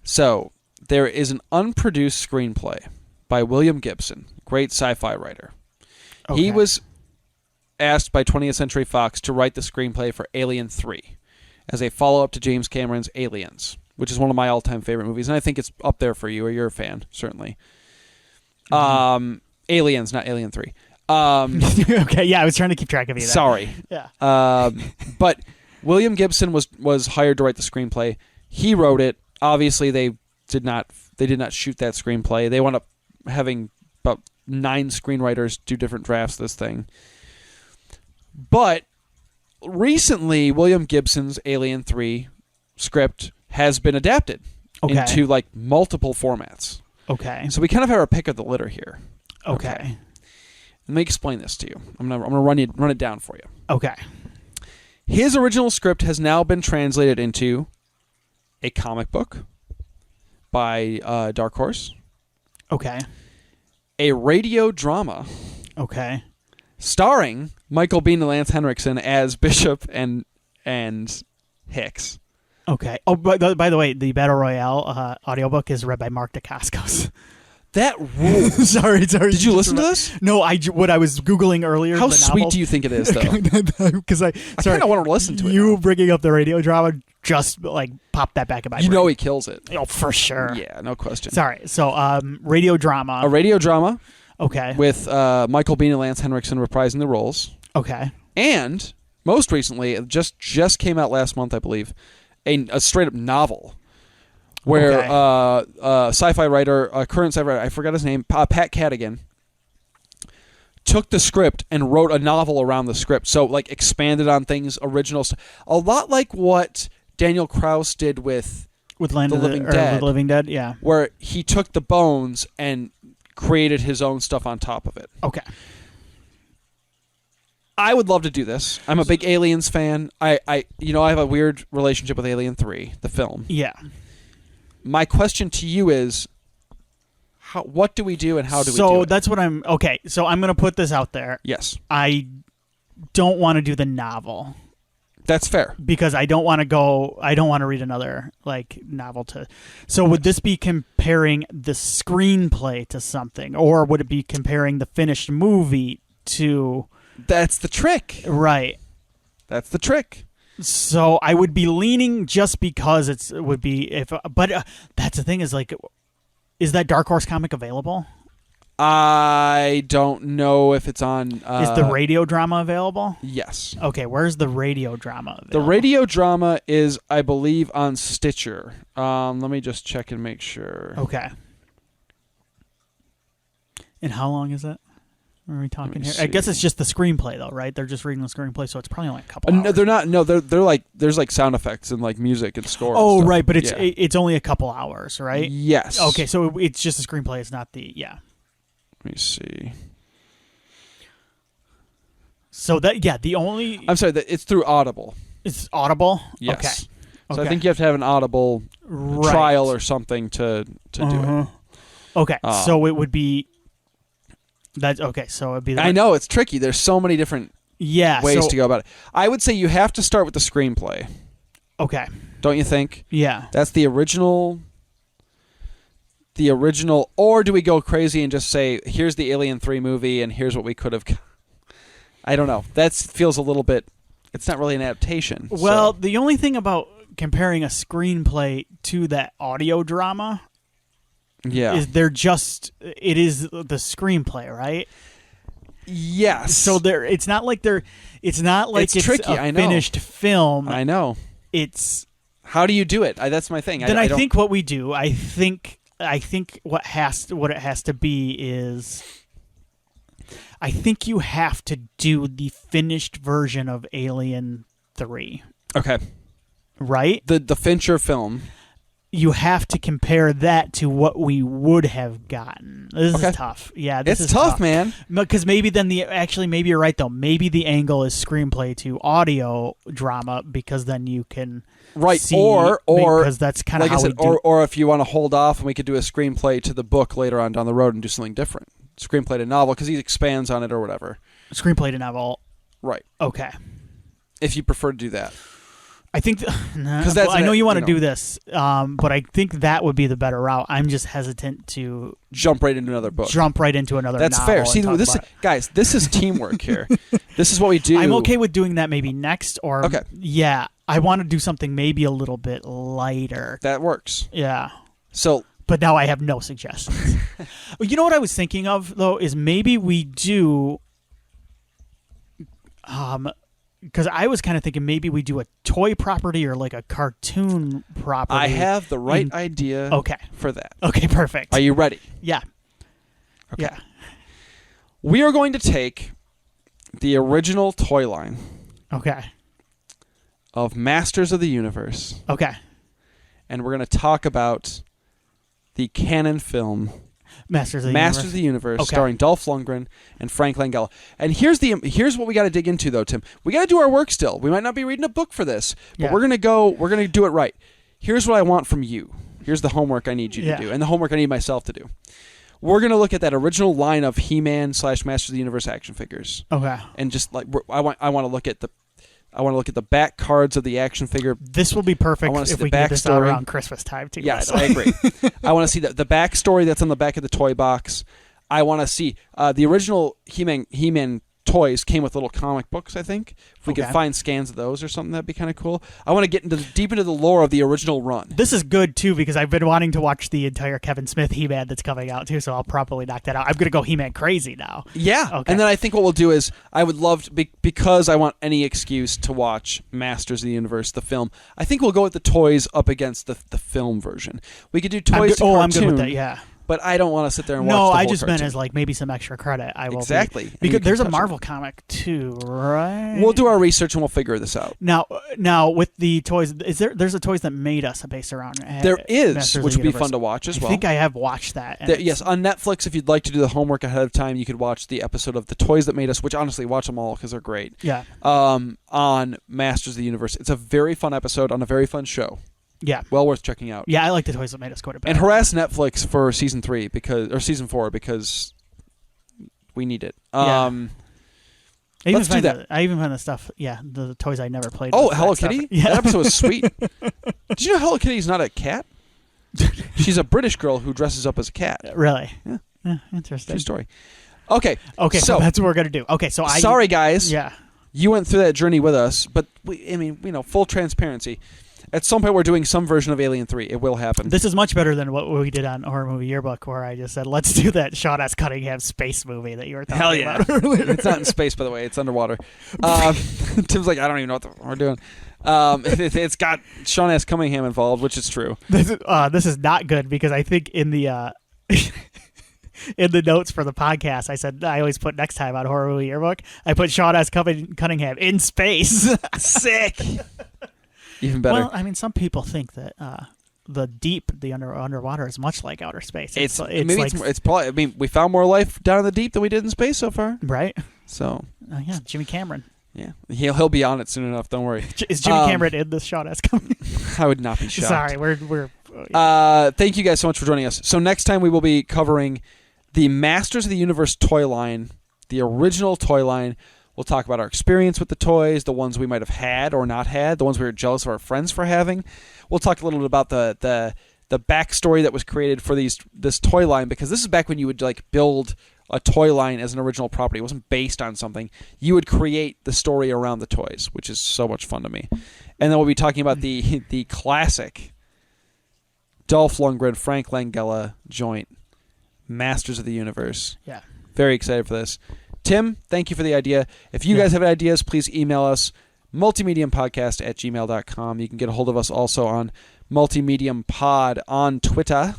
So, there is an unproduced screenplay by William Gibson, great sci-fi writer. Okay. He was asked by 20th Century Fox to write the screenplay for Alien 3 as a follow-up to James Cameron's Aliens, which is one of my all-time favorite movies, and I think it's up there for you, or you're a fan, certainly. Mm-hmm. Aliens, not Alien 3. Okay, yeah, I was trying to keep track of you there. Sorry. Yeah. But William Gibson was hired to write the screenplay. He wrote it. Obviously, they did not shoot that screenplay. They wound up having about 9 screenwriters do different drafts of this thing. But recently, William Gibson's Alien 3 script has been adapted into like multiple formats. Okay. So we kind of have our pick of the litter here. Okay. Let me explain this to you. I'm gonna run it down for you. Okay. His original script has now been translated into a comic book by Dark Horse. Okay. A radio drama. Okay. Starring Michael Biehn and Lance Henriksen as Bishop and Hicks. Okay. Oh, by the way, the Battle Royale audiobook is read by Mark Dacascos. That rules. Sorry. Did you listen to this? No, what I was Googling earlier. How sweet do you think it is, though? Because I kind of want to listen to it. You bringing up the radio drama just like popped that back in my brain. You know he kills it. Oh, for sure. Yeah, no question. Sorry. So, radio drama. A radio drama. Okay. With Michael Biehn and Lance Henriksen reprising the roles. Okay. And most recently, it just came out last month, I believe, a straight up novel. Where sci-fi writer, current sci-fi writer, I forgot his name, Pat Cadigan, took the script and wrote a novel around the script. So, like, expanded on things, original stuff. A lot like what Daniel Krauss did with Land the of Living Dead. The Living Dead, yeah. Where he took the bones and created his own stuff on top of it. Okay. I would love to do this. I'm a big Aliens fan. I have a weird relationship with Alien 3, the film. Yeah. My question to you is, what do we do and how do we do it? So that's what I'm... Okay, so I'm going to put this out there. Yes. I don't want to do the novel. That's fair. Because I don't want to read another novel to... So would this be comparing the screenplay to something? Or would it be comparing the finished movie to... That's the trick. Right. That's the trick. So I would be leaning just because that's the thing is is that Dark Horse comic available? I don't know if it's on. Is the radio drama available? Yes. Okay, where's the radio drama available? The radio drama is, I believe, on Stitcher. Let me just check and make sure. Okay. And how long is it? Are we talking here? See. I guess it's just the screenplay, though, right? They're just reading the screenplay, so it's probably only a couple hours. No, they're not. No, they're like there's like sound effects and like music and score. Oh, and right, but it's only a couple hours, right? Yes. Okay, so it's just the screenplay. It's not the Let me see. So the only I'm sorry, it's through Audible. It's Audible. Yes. Okay. So I think you have to have an Audible trial or something to do it. Okay, so it would be. That's okay. So it'd be. I know it's tricky. There's so many different ways to go about it. I would say you have to start with the screenplay. Okay. Don't you think? Yeah. That's the original. Or do we go crazy and just say, here's the Alien 3 movie and here's what we could have... I don't know. That feels a little bit It's not really an adaptation. Well, so. the only thing about comparing a screenplay to that audio drama is it is the screenplay, right? Yes. So it's not like it's tricky, a finished film. I know. It's how do you do it? That's my thing. Then I think what we do, I think what it has to be is, I think you have to do the finished version of Alien 3. Okay. Right? The Fincher film. You have to compare that to what we would have gotten. This is tough. Yeah, this is tough, man. Because maybe then maybe you're right though. Maybe the angle is screenplay to audio drama, because then you can see, or because that's kind of like how I said, we do. or if you want to hold off and we could do a screenplay to the book later on down the road and do something different. Screenplay to novel because he expands on it or whatever. Screenplay to novel. Right. Okay. If you prefer to do that. I think because I know you want to do this, but I think that would be the better route. I'm just hesitant to jump right into another book. That's fair. See, guys, this is teamwork here. This is what we do. I'm okay with doing that maybe next, or okay. Yeah, I want to do something maybe a little bit lighter. That works. Yeah. So, but now I have no suggestions. You know what I was thinking of though is maybe we do. Because I was kind of thinking maybe we do a toy property or like a cartoon property. I have the right idea for that. Okay, perfect. Are you ready? Yeah. Okay. Yeah. We are going to take the original toy line of Masters of the Universe. Okay. And we're going to talk about the canon film Masters of the Universe, starring Dolph Lundgren and Frank Langella. And here's what we got to dig into, though, Tim. We got to do our work still. We might not be reading a book for this, but we're gonna do it right. Here's what I want from you. Here's the homework I need you to do, and the homework I need myself to do. We're gonna look at that original line of He-Man / Masters of the Universe action figures. Okay. And just like I want to look at the back cards of the action figure. This will be perfect if we get this out around Christmas time, too. Yes, I agree. I want to see the backstory that's on the back of the toy box. I want to see the original He-Man toys came with little comic books, I think. If we could find scans of those or something, that'd be kind of cool. I want to get deep into the lore of the original run. This is good, too, because I've been wanting to watch the entire Kevin Smith He-Man that's coming out, too, so I'll probably knock that out. I'm going to go He-Man crazy now. Yeah. Okay. And then I think what we'll do is I would love to, because I want any excuse to watch Masters of the Universe, the film, I think we'll go with the toys up against the film version. We could do toys to cartoon. I'm good with that, yeah. But I don't want to sit there and watch the whole I just cartoon. meant as like maybe some extra credit. Exactly. Because there's a Marvel comic too, right? We'll do our research and we'll figure this out. Now with the toys, there's a Toys That Made Us based around. There is, which would be fun to watch as well. I think I have watched that. Yes, on Netflix, if you'd like to do the homework ahead of time, you could watch the episode of The Toys That Made Us, which honestly, watch them all because they're great. Yeah. On Masters of the Universe. It's a very fun episode on a very fun show. Yeah. Well worth checking out. Yeah, I like the Toys That Made Us quite a bit. And harass Netflix for season 4 because we need it. Let's do that. I even found the stuff, the toys I never played with. Oh, Hello Kitty? Yeah. That episode was sweet. Did you know Hello Kitty's not a cat? She's a British girl who dresses up as a cat. Really? Yeah. Interesting. True story. Okay, so that's what we're going to do. Okay, so sorry, guys. Yeah. You went through that journey with us, but full transparency. At some point, we're doing some version of Alien 3. It will happen. This is much better than what we did on Horror Movie Yearbook, where I just said, let's do that Sean S. Cunningham space movie that you were talking about earlier. It's not in space, by the way. It's underwater. Tim's like, I don't even know what we're doing. It's got Sean S. Cunningham involved, which is true. This is not good, because I think in the... in the notes for the podcast, I said I always put next time on Horror Movie Yearbook, I put Sean S. Cunningham in space. Sick. Even better. Well, I mean, some people think that the deep, the underwater, is much like outer space. It's probably. I mean, we found more life down in the deep than we did in space so far. Right. So. Yeah, Jimmy Cameron. Yeah, he'll be on it soon enough. Don't worry. Is Jimmy Cameron in this Sean S. Cunningham? I would not be shocked. Sorry, we're. Thank you guys so much for joining us. So next time we will be covering the Masters of the Universe toy line, the original toy line. We'll talk about our experience with the toys, the ones we might have had or not had, the ones we were jealous of our friends for having. We'll talk a little bit about the the backstory that was created for this toy line, because this is back when you would like build a toy line as an original property. It wasn't based on something. You would create the story around the toys, which is so much fun to me. And then we'll be talking about the classic Dolph Lundgren, Frank Langella joint, Masters of the Universe. Yeah. Very excited for this. Tim, thank you for the idea. If you guys have ideas, please email us, multimediumpodcast@gmail.com. You can get a hold of us also on multimediumpod on Twitter.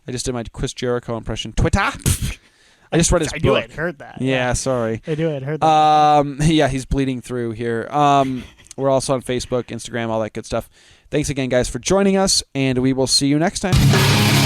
I just did my Chris Jericho impression. Twitter. I just read his book. I knew I'd heard that. Yeah, sorry. I knew I'd heard that. Yeah, he's bleeding through here. We're also on Facebook, Instagram, all that good stuff. Thanks again, guys, for joining us, and we will see you next time.